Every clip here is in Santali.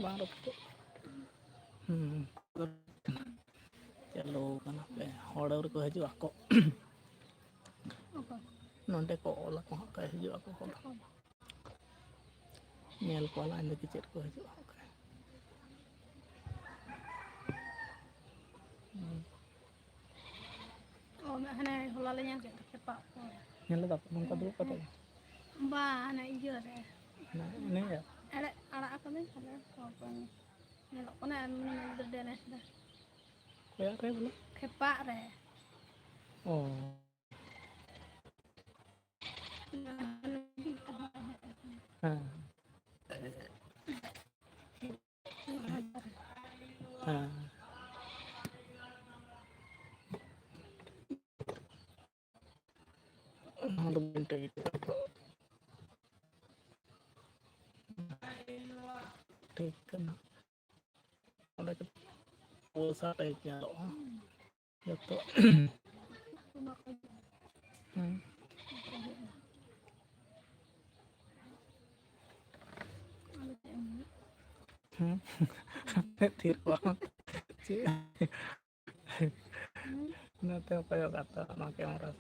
bang rupuk chalo kana pe order ko hijua ko nonde ko ola ko ka hijua ko nyel ko la inde ki chet ko hijua ko mẹ này hôm nay nhà cái bọc nyel da nongka dulu kata ba này giờ này ini ya ada apa nih ada apa nih nyelok ko na mình berde này dah kayak apa belum kepak deh oh Untuk minta itu tekan ada ke pulsa taiknya loh itu Tir banget sih nanti apa ya kata pakai orang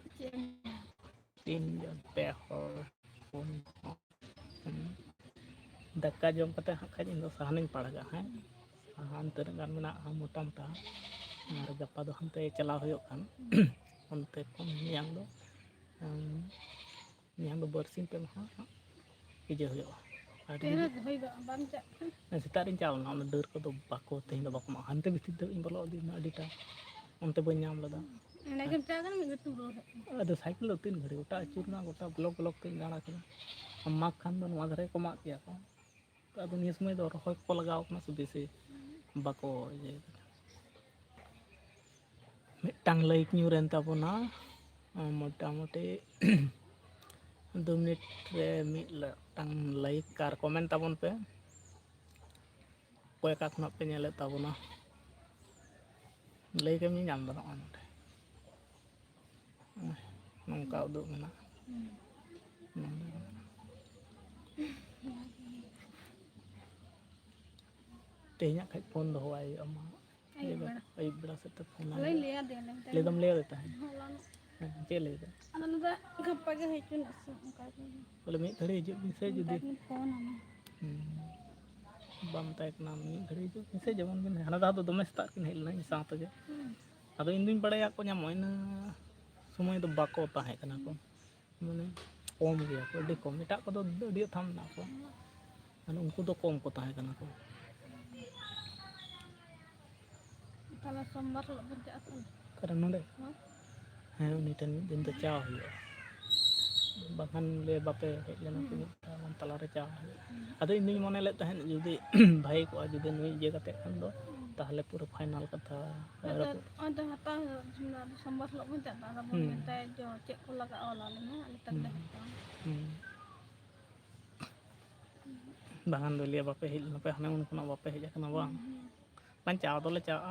tinjau tehol pun daka jom kata kaya indo sahaning padaga hai sahan tergan mena mutam ta ar gapa do hante chalaw huyok kan onte kon yang do bersin pe mah ije huyok setar rin chaw na dur ko do bako tehin do bako hante bitit do imbolo di na dita onte bañ ñam la da Nagam kan gitu bro. Ada cycle tin घड़ी गोटा अचूरना गोटा ब्लॉक तीन गाना के अम्मा खान दो नवा धरे को माक किया को अब निस समय दो रखो को लगाओ अपना सुबेसे बाको ये मिटांग लाइक न्यू रेन ताबोना मोटा मोटे 2 मिनट रे मिटांग लाइक कार कमेंट ताबोन पे कोई का खना पे नेले ताबोना like em nyam do on nongka uduk mena tehnya kai phone do ai amma ai bra se ta phone le dam le deta che le deta Ano da gappa ge hai chun bole mi thari hijuk bisa judi phone bam taik nam mi thari hijuk bisa jaman bin hana da do dome start kin hel na sa ta ge ado induñ badaya ko ñamoy na समय तो बाको ताहे कना को माने कम गया को अडी कम एटा को दो अडी थाम ना को माने उनको तो कम को ताहे कना को kalau sombor lo berja asal कारण नोडे है उनी टन दिन तो चा हुआ बाखान ले बापे हेज लेना को मन तला रे चा अदो इन्नी मने ले तहन जुदी भाई को जुदी नुई जे कते खान दो ताहले पूरा फाइनल कथा ada hata sombor lo berja ta bon minta jo cek ko laga ola na ali tak dah बागान लिया बापे हेज पे हने उन कोना बापे हेज कना बांग pan चाव तो ले चाव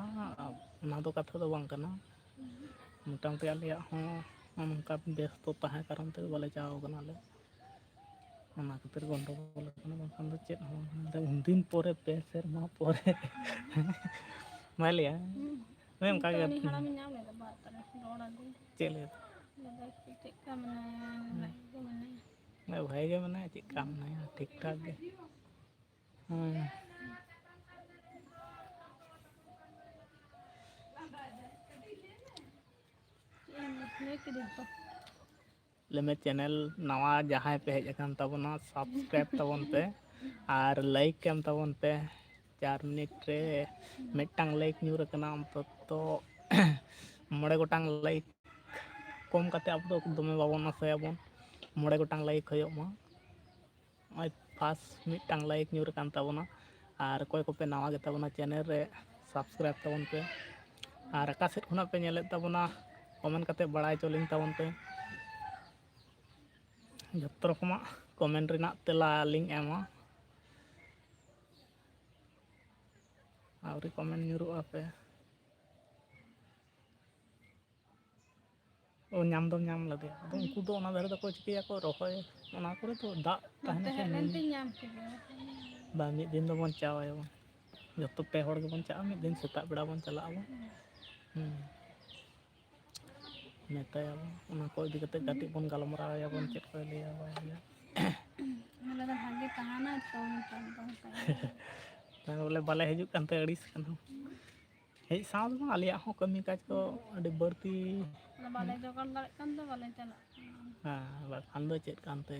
ना तो कथा तो बांग कना मोटामुटी आलिया हो नंका व्यस्त ताहे कारण ते बाले चाव कना ले ona खातिर गंडगोल कना बांखान दो चेत हो दिन पोरे पे सेरमा पोरे मालिया मैं का ni hara minyam le ba ta roda di चले cek ka mana मैं भाई के मना चेक काम ना ठीक ठाक के लेमे चैनल नवा जहाँ पे हेज अकान तबना सब्सक्राइब तबन पे और लाइक केम तबन पे 4 मिनट रे मिटांग लाइक न्यूर कना तो मोड़े गोटांग लाइक कम कते अब तो दमे बाबन आसायाबन मोड़े गोटांग लाइक होयो मा आई फास्ट मिटांग लाइक न्यूर कान तबना और कोई को पे नवा गे तबना चैनल रे सब्सक्राइब तबन पे और अका सेट खुना पे नेले तबना कमेंट कते बड़ाई चलिन तबन पे जत्तो रकमा कमेंट रिना तेला लिंक एमा आवरी कमेंट ᱧᱩᱨᱩᱜ ᱟᱯᱮ ओ ᱧᱟᱢ ᱫᱚ ᱧᱟᱢ ᱞᱮᱫᱮ ᱟᱫᱚ ᱩᱱᱠᱩ ᱫᱚ ᱚᱱᱟ ᱫᱷᱟᱨᱮ ᱫᱚᱠᱚ ᱪᱤᱠᱟᱹᱭᱟ ᱠᱚ ᱨᱚᱦᱚᱭ ᱚᱱᱟ ᱠᱚᱨᱮ ᱫᱚ ᱫᱟᱜ ᱛᱟᱦᱮᱱᱟ ᱥᱮ nyam ᱵᱟ ᱢᱤᱫ ᱫᱤᱱ ᱫᱚ ᱵᱚᱱ ᱪᱟᱣᱟᱭᱟ ᱡᱚᱛᱚ ᱯᱮ ᱦᱚᱲ ᱜᱮᱵᱚᱱ ᱪᱟᱞᱟᱜᱼᱟ ᱢᱤᱫ ᱫᱤᱱ ᱥᱮᱛᱟᱜ ᱵᱮᱲᱟ ᱵᱚᱱ ᱪᱟᱞᱟᱜ ᱟᱵᱚᱱ ᱢᱮᱛᱟᱭᱟᱵᱚᱱ ᱚᱱᱟ ᱠᱚ ᱤᱫᱤ ᱠᱟᱛᱮ ᱠᱟᱹᱴᱤᱡ ᱵᱚᱱ ᱜᱟᱞᱢᱟᱨᱟᱣᱭᱟᱵᱚᱱ ᱪᱮᱫ ᱠᱚᱭ ᱞᱟᱹᱭᱟ ᱵᱟᱭ ᱞᱟᱹᱭᱟ ᱟᱞᱮ ᱫᱚ ᱵᱷᱟᱜᱮ ᱛᱟᱦᱮᱱᱟ ᱛᱚ ᱱᱮᱛᱟᱨ ᱫᱚ ᱵᱚᱞᱮ ᱵᱟᱞᱮ ᱦᱤᱡᱩᱜ ᱠᱟᱱ ᱛᱮ ᱟᱹᱲᱤᱥ ᱠᱟᱱᱟ ᱦᱮᱡ ᱥᱟᱶ ᱫᱚ ᱵᱟᱝ ᱟᱞᱮᱭᱟᱜ ᱦᱚᱸ ᱠᱟᱹᱢᱤ ᱠᱟᱡᱽ ᱠᱚ ᱟᱹᱰᱤ ᱵᱟᱹᱲᱛᱤ ᱵᱟᱞᱮ ᱡᱚᱜᱟᱲ ᱫᱟᱲᱮᱭᱟᱜ ᱠᱟᱱ ᱫᱚ ᱵᱟᱞᱮ ᱪᱟᱞᱟᱜ ᱦᱮᱸ ᱵᱟᱠᱷᱟᱱ ᱫᱚ ᱪᱮᱫ ᱠᱟᱱᱛᱮ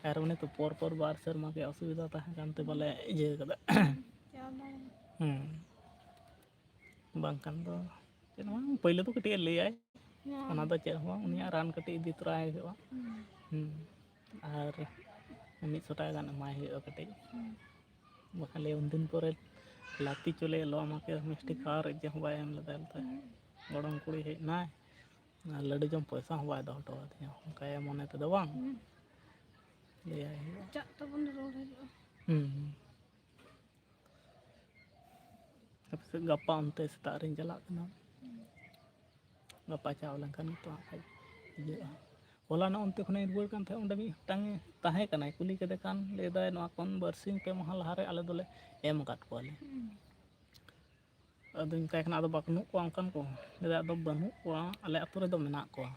ᱟᱨ ᱩᱱᱤ ᱛᱚ ᱯᱚᱨ ᱯᱚᱨ ᱵᱟᱨ ᱥᱮᱨᱢᱟ ᱜᱮ ᱚᱥᱩᱵᱤᱫᱟ ᱛᱟᱦᱮᱸ ᱠᱟᱱᱛᱮ ᱵᱚᱞᱮ ᱤᱭᱟᱹ ᱠᱟᱫᱟ ᱪᱟᱵᱟ ᱵᱟᱝᱠᱷᱟᱱ ᱫᱚ ᱪᱮᱫ ᱵᱟᱝ ᱯᱳᱭᱞᱳ ᱫᱚ ᱠᱟᱹᱴᱤᱡ ᱮ ᱞᱟᱹᱭᱟᱭ ᱚᱱᱟ ᱫᱚ ᱪᱮᱫ ᱦᱚᱸ ᱵᱟᱝ ᱩᱱᱤᱭᱟᱜ ᱨᱟᱱ ᱠᱟᱹᱴᱤᱡ ᱤᱫᱤ ᱛᱚᱨᱟᱭ ᱦᱩᱭᱩᱜᱼᱟ ᱟᱨ 100 ᱴᱟᱠᱟ ᱜᱟᱱ ᱮᱢᱟᱭ ᱦᱩᱭᱩᱜᱼᱟ ᱠᱟᱹᱴᱤᱡ ᱵᱟᱠᱷᱟᱱ ᱞᱟᱹᱭ ᱩᱱᱫᱤᱱ ᱯᱚᱨᱮ ᱞᱟᱹᱛᱤ ᱪᱚᱞᱮ ᱞᱚ ᱟᱢᱟᱠᱮ ᱢᱤᱥᱴᱤ ᱠᱷᱟওয়াᱨ ᱨᱮ ᱦᱚᱸ ᱵᱟᱭ ᱮᱢ ᱞᱮᱫᱟ ᱜᱚᱲᱚᱢ ᱠᱩᱲᱤ ᱦᱮᱡ ᱮᱱᱟᱭ ᱟᱨ ᱞᱟᱹᱰᱩ ᱡᱚᱢ ᱯᱚᱭᱥᱟ ᱦᱚᱸ ᱵᱟᱭ ᱫᱚᱦᱚ ᱦᱚᱴᱚ ᱟᱫᱤᱧᱟ ᱚᱱᱠᱟᱭᱟ ᱢᱚᱱᱮ ᱛᱮᱫᱚ ᱵᱟᱝ ᱞᱟᱹᱭᱟᱭ ᱦᱩᱭᱩᱜᱼᱟ ᱪᱟᱜ ᱛᱟᱵᱚᱱ ᱨᱚᱲ ᱦᱩᱭᱩᱜᱼᱟ ᱛᱟᱨᱯᱚᱨᱮ ᱜᱟᱯᱟ ᱚᱱᱛᱮ ᱥᱮᱛᱟᱜ ᱨᱤᱧ ᱪᱟᱞᱟᱜ ᱠᱟᱱᱟ ᱜᱟᱯᱟ ᱪᱟᱣ ᱞᱮᱱᱠᱷᱟᱱ ᱱᱤᱛᱚᱜ ᱠᱷᱟᱡ ᱤᱭᱟᱹᱜᱼᱟ ᱦᱚᱞᱟᱱᱚᱜ ᱚᱱᱛᱮ ᱠᱷᱚᱱᱤᱧ ᱨᱩᱣᱟᱹᱲ ᱠᱟᱱ ᱛᱟᱦᱮᱸᱫ ᱚᱸᱰᱮ ᱢᱤᱫᱴᱟᱝ ᱛᱟᱦᱮᱸ ᱠᱟᱱᱟᱭ ᱠᱩᱞᱤ ᱠᱮᱫᱮ ᱠᱷᱟᱱ ᱞᱟᱹᱭᱫᱟᱭ ᱱᱚᱣᱟ ᱠᱷᱚᱱ ᱵᱟᱨᱥᱤᱧ 2 ᱢᱟᱦᱟ ᱞᱟᱦᱟᱨᱮ ᱟᱞᱮ ᱫᱚᱞᱮ ᱮᱢ ᱟᱠᱟᱫ ᱠᱚᱣᱟᱞᱮ ᱟᱫᱚᱧ ᱢᱮᱛᱟᱭ ᱠᱟᱱᱟ ᱟᱫᱚ ᱵᱟᱹᱱᱩᱜ ᱠᱚᱣᱟ ᱚᱱᱠᱟᱱ ᱠᱚ ᱟᱫᱚ ᱵᱟᱹᱱᱩᱜ ᱠᱚᱣᱟ ᱟᱞᱮ ᱟᱹᱛᱩ ᱨᱮᱫᱚ ᱢᱮᱱᱟᱜ ᱠᱚᱣᱟ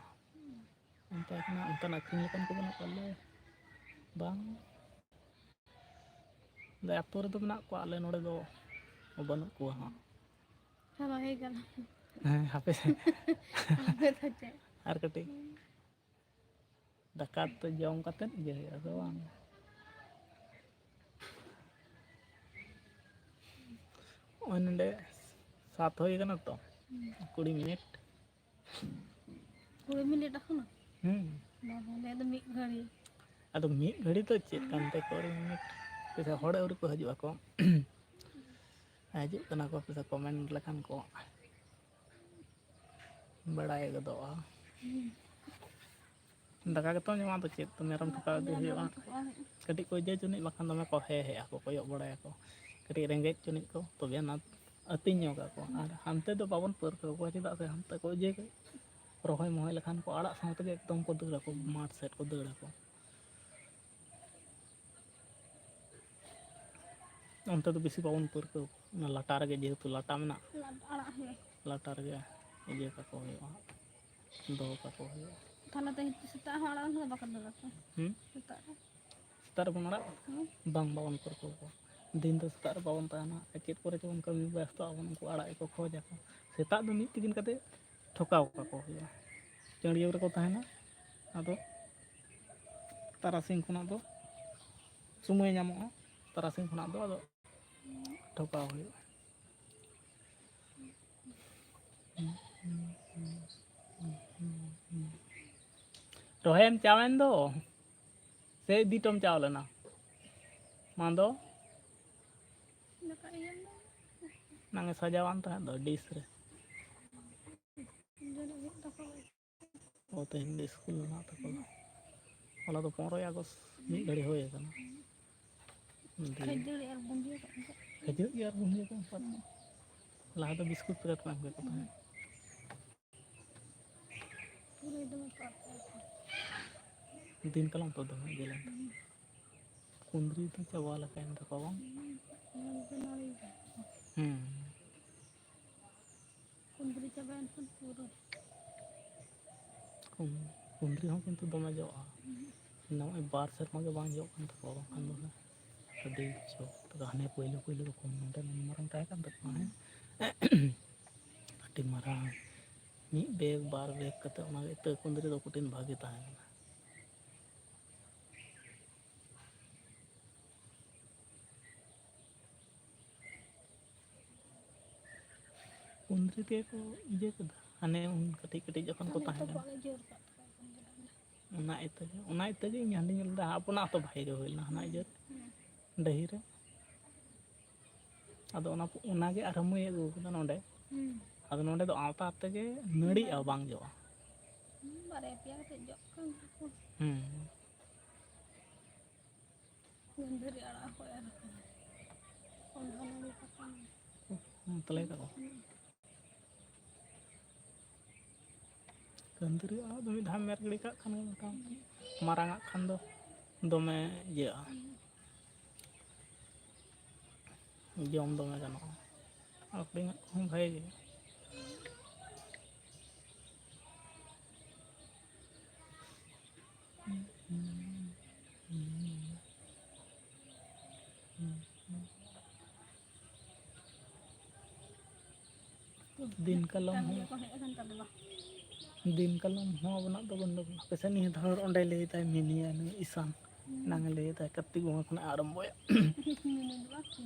ᱢᱮᱛᱟᱭ ᱠᱟᱱᱟ ᱚᱱᱠᱟᱱ ᱟᱹᱠᱷᱨᱤᱧ ᱞᱮᱠᱟᱱ ᱠᱚ ᱵᱟᱹᱱᱩᱜ ᱠᱚᱣᱟ ᱞᱟᱹᱭ ᱵᱟᱝ ᱟᱹᱛᱩ ᱨᱮᱫᱚ ᱢᱮᱱᱟᱜ ᱠᱚᱣᱟ ᱟᱞᱮ ᱱᱚᱰᱮ ᱫᱚ ᱵᱟᱹᱱᱩᱜ ᱠᱚᱣᱟ ᱦᱟᱸᱜ ᱪᱟᱵᱟ ᱦᱩᱭ ᱠᱟᱱᱟ ᱦᱮᱸ ᱦᱟᱯᱮ ᱥᱮ ᱟᱯᱮ ᱫᱚ ᱪᱮᱫ ᱟᱨ ᱠᱟᱹᱴᱤᱡ ᱫᱟᱠᱟ ᱩᱛᱩ ᱡᱚᱢ ᱠᱟᱛᱮᱫ ᱤᱭᱟᱹ ᱦᱩᱭᱩᱜᱼᱟ ᱟᱫᱚ ᱵᱟᱝ ᱱᱚᱜᱼᱚᱭ ᱱᱚᱰᱮ 7 ᱦᱩᱭ ᱠᱟᱱᱟ ᱛᱚ 20 ᱢᱤᱱᱤᱴ 20 ᱢᱤᱱᱤᱴ ᱮᱠᱷᱚᱱᱳ ᱵᱟᱵᱟ ᱞᱮ ᱫᱚ ᱢᱤᱫ ᱜᱷᱟᱹᱲᱤ ᱟᱫᱚ ᱢᱤᱫ ᱜᱷᱟᱹᱲᱤ ᱫᱚ ᱪᱮᱫ ᱠᱟᱱᱛᱮ 20 ᱢᱤᱱᱤᱴ ᱦᱚᱲ ᱟᱹᱣᱨᱤ ᱠᱚ ᱦᱤᱡᱩᱜ ᱟᱠᱚ ᱦᱤᱡᱩᱜ ᱠᱟᱱᱟ ᱠᱚ ᱯᱮᱥᱮ ᱠᱚᱢᱮᱱᱴ ᱞᱮᱠᱷᱟᱱ ᱠᱚ ᱵᱟᱲᱟᱭ ᱜᱚᱫᱚᱜᱼᱟ ᱫᱟᱠᱟ ᱜᱮᱛᱚᱢ ᱡᱚᱢᱟ ᱫᱚ ᱪᱮᱫ ᱢᱮᱨᱚᱢ ᱴᱷᱩᱠᱟᱹᱣ ᱤᱫᱤ ᱦᱩᱭᱩᱜᱼᱟ ᱠᱟᱹᱴᱤᱡ ᱠᱚ ᱤᱭᱟᱹ ᱪᱩᱱᱤᱡ ᱵᱟᱠᱷᱟᱱ ᱫᱚᱢᱮ ᱠᱚ ᱦᱮᱡ ᱟᱠᱚ ᱠᱚᱭᱚᱜ ᱵᱟᱲᱟᱭᱟᱠᱚ ᱠᱟᱹᱴᱤᱡ ᱨᱮᱸᱜᱮᱡ ᱪᱚᱱᱤᱡ ᱠᱚ ᱛᱚᱵᱮ ᱚᱱᱟ ᱟᱹᱛᱤᱧ ᱧᱚᱜ ᱟᱠᱚ ᱟᱨ ᱦᱟᱱᱛᱮ ᱫᱚ ᱵᱟᱵᱚᱱ ᱯᱟᱹᱨᱠᱟᱹᱣ ᱠᱚᱣᱟ ᱪᱮᱫᱟᱜ ᱥᱮ ᱦᱟᱱᱛᱮ ᱠᱚ ᱤᱭᱟᱹ ᱨᱚᱦᱚᱭ ᱢᱚᱦᱚᱭ ᱞᱮᱠᱷᱟᱱ ᱠᱚ ᱟᱲᱟᱜ ᱥᱟᱶ ᱛᱮᱜᱮ ᱮᱠᱫᱚᱢ ᱠᱚ ᱫᱟᱹᱲᱟᱠᱚ ᱢᱟᱴᱷ ᱥᱮᱫ ᱠᱚ ᱫᱟᱹᱲᱟᱠᱚ ᱚᱱᱛᱮ ᱫᱚ ᱵᱮᱥᱤ ᱵᱟᱵᱚᱱ ᱯᱟᱹᱨᱠᱟᱹᱣ ᱚᱱᱟ ᱞᱟᱴᱟ ᱨᱮᱜᱮ ᱡᱮᱦᱮᱛᱩ ᱞᱟᱴᱟ ᱢᱮᱱᱟᱜᱼᱟ ᱟᱲᱟᱜ ᱦᱩᱭᱩᱜᱼᱟ ᱞᱟᱴᱟ ᱨᱮᱜᱮ ᱤᱭᱟᱹ ᱠᱟᱠᱚ ᱦᱩᱭᱩᱜᱼᱟ ᱫᱚᱦᱚ ᱠᱟᱠᱚ ᱦᱩᱭᱩᱜᱼᱟ ᱛᱟᱦᱚᱞᱮ ᱛᱚ ᱥᱮᱛᱟᱜ ᱦᱚᱸ ᱟᱲᱟᱜ ᱫᱚ ᱵᱟᱠᱚ ᱫᱟᱹᱲᱟ ᱛᱚ ᱥᱮᱛᱟᱜ ᱨᱮ ᱥᱮᱛᱟᱜ ᱨᱮᱵᱚᱱ ᱟᱲᱟᱜ ᱵᱟᱝ ᱵᱟᱵᱚᱱ ᱯᱟᱹᱨᱠᱟᱹᱣ ᱠᱚᱣᱟ ᱫᱤᱱ ᱫᱚ ᱥᱮᱛᱟᱜ ᱨᱮ ᱵᱟᱵᱚᱱ ᱛᱟᱦᱮᱱᱟ ᱪᱮᱫ ᱠᱚᱨᱮ ᱪᱚᱵᱚᱱ ᱠᱟᱹᱢᱤ ᱵᱮᱥᱛᱚᱜ ᱟᱵᱚᱱ ᱩᱱᱠᱩ ᱟᱲᱟᱜ ᱜᱮᱠᱚ ᱠᱷᱚᱡᱟᱠᱚ ᱥᱮᱛᱟᱜ ᱫᱚ ᱢᱤᱫ ᱛᱤᱠᱤᱱ ᱠᱟᱛᱮᱫ ᱴᱷᱚᱠᱟᱣ ᱠᱟᱠᱚ ᱦᱩᱭᱩᱜᱼᱟ ᱪᱟᱹᱲᱭᱟᱹᱣ ᱨᱮᱠᱚ ᱛᱟᱦᱮᱱᱟ ᱟᱫᱚ ᱛᱟᱨᱟᱥᱤᱧ ᱠᱷᱚᱱᱟᱜ ᱫᱚ ᱥᱚᱢᱚᱭ ᱧᱟᱢᱚᱜᱼᱟ ᱛᱟᱨᱟᱥᱤᱧ ᱠᱷᱚᱱᱟᱜ ᱫᱚ ᱟᱫᱚ ᱴᱷᱚᱠᱟᱣ ᱦᱩᱭᱩᱜᱼᱟ ᱨᱚᱦᱚᱭᱮᱢ ᱪᱟᱣᱮᱱ ᱫᱚ ᱥᱮ ᱤᱫᱤ ᱦᱚᱴᱚᱢ ᱪᱟᱣ ᱞᱮᱱᱟ ᱢᱟ ᱫᱚ ᱫᱟᱠᱟ ᱤᱭᱟᱹ ᱢᱮ ᱚᱱᱟᱝ ᱮ ᱥᱟᱡᱟᱣᱟᱱ ᱛᱟᱦᱮᱸᱫ ᱫᱚ ᱰᱤᱥ ᱨᱮ ᱡᱟᱹᱱᱤᱡ ᱢᱤᱫ ᱫᱟᱠᱟ ᱚ ᱛᱮᱦᱮᱧ ᱫᱚ ᱤᱥᱠᱩᱞ ᱢᱮᱱᱟᱜ ᱛᱟᱠᱚᱣᱟ ᱦᱚᱞᱟ ᱫᱚ 15 ᱟᱜᱚᱥᱴ ᱢᱤᱫ ᱜᱷᱟᱹᱲᱤ ᱦᱩᱭ ᱟᱠᱟᱱᱟ ᱠᱷᱟᱹᱡᱟᱹᱲᱤ ᱟᱨ ᱵᱩᱸᱫᱤᱭᱟᱹ ᱠᱚ ᱮᱢ ᱠᱟᱜ ᱠᱷᱟᱹᱡᱟᱹᱲᱤ ᱟᱨ ᱵᱩᱸᱫᱤᱭᱟᱹ ᱠᱚ ᱮᱢ ᱠᱟᱜ ᱠᱚᱣᱟ ᱞᱟᱦᱟ ᱫᱚ ᱵᱤᱥᱠᱩᱴ ᱯᱮᱠᱮᱴ ᱠᱚ ᱮᱢ ᱠᱮᱫ ᱠᱚ ᱛᱟᱦᱮᱸᱫ ᱯᱩᱨᱟᱹᱭ ᱫᱚᱢᱮ ᱠᱚ ᱫᱤᱱ ᱠᱟᱞᱚᱢ ᱛᱚ ᱫᱚᱢᱮ ᱤᱭᱟᱹ ᱞᱮᱱ ᱛᱟᱠᱚᱣᱟ ᱠᱩᱸᱫᱽᱨᱤ ᱫᱚ ᱪᱟᱵᱟ ᱞᱮᱠᱟᱭᱮᱱ ᱛᱟᱠᱚᱣᱟ ᱵᱟᱝ ᱠᱩᱸᱫᱽᱨᱤ ᱪᱟᱵᱟᱭᱮᱱ ᱠᱷᱟᱱ ᱯᱩᱨᱟᱹ ᱠᱩᱸᱫᱽᱨᱤ ᱦᱚᱸ ᱠᱤᱱᱛᱩ ᱫᱚᱢᱮ ᱡᱚᱜᱼᱟ ᱱᱚᱜᱼᱚᱭ 2 ᱥᱮᱨᱢᱟ ᱜᱮ ᱵᱟᱝ ᱡᱚᱜ ᱠᱟᱱ ᱛᱟᱠᱚᱣᱟ ᱵᱟᱝᱠᱷᱟᱱ ᱫᱚ ᱟᱹᱰᱤ ᱡᱚ ᱦᱟᱱᱮ ᱯᱳᱭᱞᱳ ᱫᱚ ᱠᱚᱢ ᱱᱚᱰᱮ ᱱᱩᱱ ᱢᱟᱨᱟᱝ ᱛᱟᱦᱮᱸ ᱠᱟᱱ ᱛᱟᱠᱚᱣᱟ ᱦᱮᱸ ᱟᱹᱰᱤ ᱢᱟᱨᱟᱝ ᱢᱤᱫ ᱵᱮᱜᱽ 2 ᱵᱮᱜᱽ ᱠᱟᱛᱮᱫ ᱚᱱᱟ ᱤᱛᱟᱹ ᱠᱩᱸᱫᱽᱨᱤ ᱫᱚ ᱠᱩᱴᱷᱤᱱ ᱵᱷᱟᱹᱜᱤ ᱛᱟᱦᱮᱸ ᱠᱟᱱᱟ ᱠᱩᱸᱫᱽᱨᱤ ᱛᱮᱜᱮ ᱠᱚ ᱤᱭᱟᱹ ᱠᱮᱫᱟ ᱦᱟᱱᱮ ᱩᱱ ᱠᱟᱹᱴᱤᱡ ᱠᱟᱹᱴᱤᱡ ᱡᱚᱠᱷᱚᱱ ᱠᱚ ᱛᱟᱦᱚᱞᱮ ᱛᱟᱦᱮᱸ ᱤᱛᱟᱹ ᱠᱟᱱᱟ ᱠᱚᱣᱟᱜ ᱜᱮ ᱡᱳᱨ ᱠᱟᱜ ᱛᱟᱠᱚᱣᱟ ᱠᱩᱸᱫᱽᱨᱤ ᱚᱱᱟ ᱤᱛᱟᱹ ᱜᱮ ᱤᱧ ᱦᱟᱸᱰᱮᱧ ᱧᱮᱞ ᱞᱮᱫᱟ ᱟᱯᱚᱱᱟᱜ ᱦᱚᱸᱛᱚ ᱵᱷᱟᱜᱮ ᱜᱮ ᱦᱩᱭ ᱞᱮᱱᱟ ᱦᱟᱱᱟ ᱤᱭᱟᱹ ᱰᱟᱹᱦᱤ ᱨᱮ ᱟᱫᱚ ᱚᱱᱟᱜᱮ ᱟᱨᱚ ᱢᱟᱹᱭ ᱟᱹᱜᱩ ᱠᱟᱫᱟ ᱱᱚᱰᱮ ᱟᱫᱚ ᱱᱚᱰᱮ ᱫᱚ ᱟᱣᱛᱟ ᱛᱮᱜᱮ ᱱᱟᱹᱲᱤᱜᱼᱟ ᱵᱟᱝ ᱡᱚᱜᱼᱟ ᱵᱟᱨᱭᱟ ᱯᱮᱭᱟ ᱠᱟᱛᱮᱫ ᱡᱚᱜ ᱠᱟᱱ ᱛᱟᱠᱚᱣᱟ ᱜᱟᱺᱫᱷᱟᱹᱨᱤ ᱟᱲᱟᱜ ᱦᱚᱸᱠᱚ ᱮᱨ ᱠᱟᱫᱟ ᱠᱚᱸᱰᱷᱟ ᱱᱟᱹᱲᱤ ᱯᱟতা ᱛᱟᱞᱮ ᱛᱟᱠᱚ ᱜᱟᱺᱫᱷᱟᱹᱨᱤ ᱟᱲᱟᱜ ᱫᱚ ᱢᱤᱫ ᱫᱷᱟᱣ ᱮᱨ ᱜᱤᱰᱤ ᱠᱟᱜ ᱠᱷᱟᱱ ᱜᱮ ᱢᱚᱴᱟᱢᱩᱴᱤ ᱢᱟᱨᱟᱝ ᱟᱜ ᱠᱷᱟᱱ ᱫᱚ ᱫᱚᱢᱮ ᱤᱭᱟᱹᱜᱼᱟ ᱡᱚᱢ ᱫᱚᱢᱮ ᱜᱟᱱᱚᱜᱼᱟ, ᱟᱹᱠᱷᱨᱤᱧᱚᱜ ᱠᱚᱦᱚᱸ ᱵᱷᱟᱜᱮ ᱜᱮ᱾ ᱫᱤᱱ ᱠᱟᱞᱚᱢ ᱠᱟᱹᱢᱤ ᱦᱚᱸ ᱠᱚ ᱦᱮᱡ ᱟᱠᱟᱱ ᱛᱟᱞᱮ ᱵᱟ? ᱫᱤᱱ ᱠᱟᱞᱚᱢ ᱦᱚᱸ ᱟᱵᱚᱱᱟᱜ ᱫᱚ ᱜᱚᱱᱰᱳᱜᱳᱞ ᱟᱯᱮᱥᱮᱫ ᱱᱤᱭᱟᱹ ᱫᱷᱟᱣ ᱚᱸᱰᱮ ᱞᱟᱹᱭᱫᱟᱭ ᱢᱤᱱᱤᱭᱟ ᱱᱩᱭ ᱤᱥᱟᱱ ᱮᱱᱟᱝ ᱮ ᱞᱟᱹᱭᱫᱟᱭ ᱠᱟᱨᱛᱤᱠ ᱵᱚᱸᱜᱟ ᱠᱷᱚᱱᱟᱜ ᱟᱨᱟᱢᱵᱚᱭᱟ᱾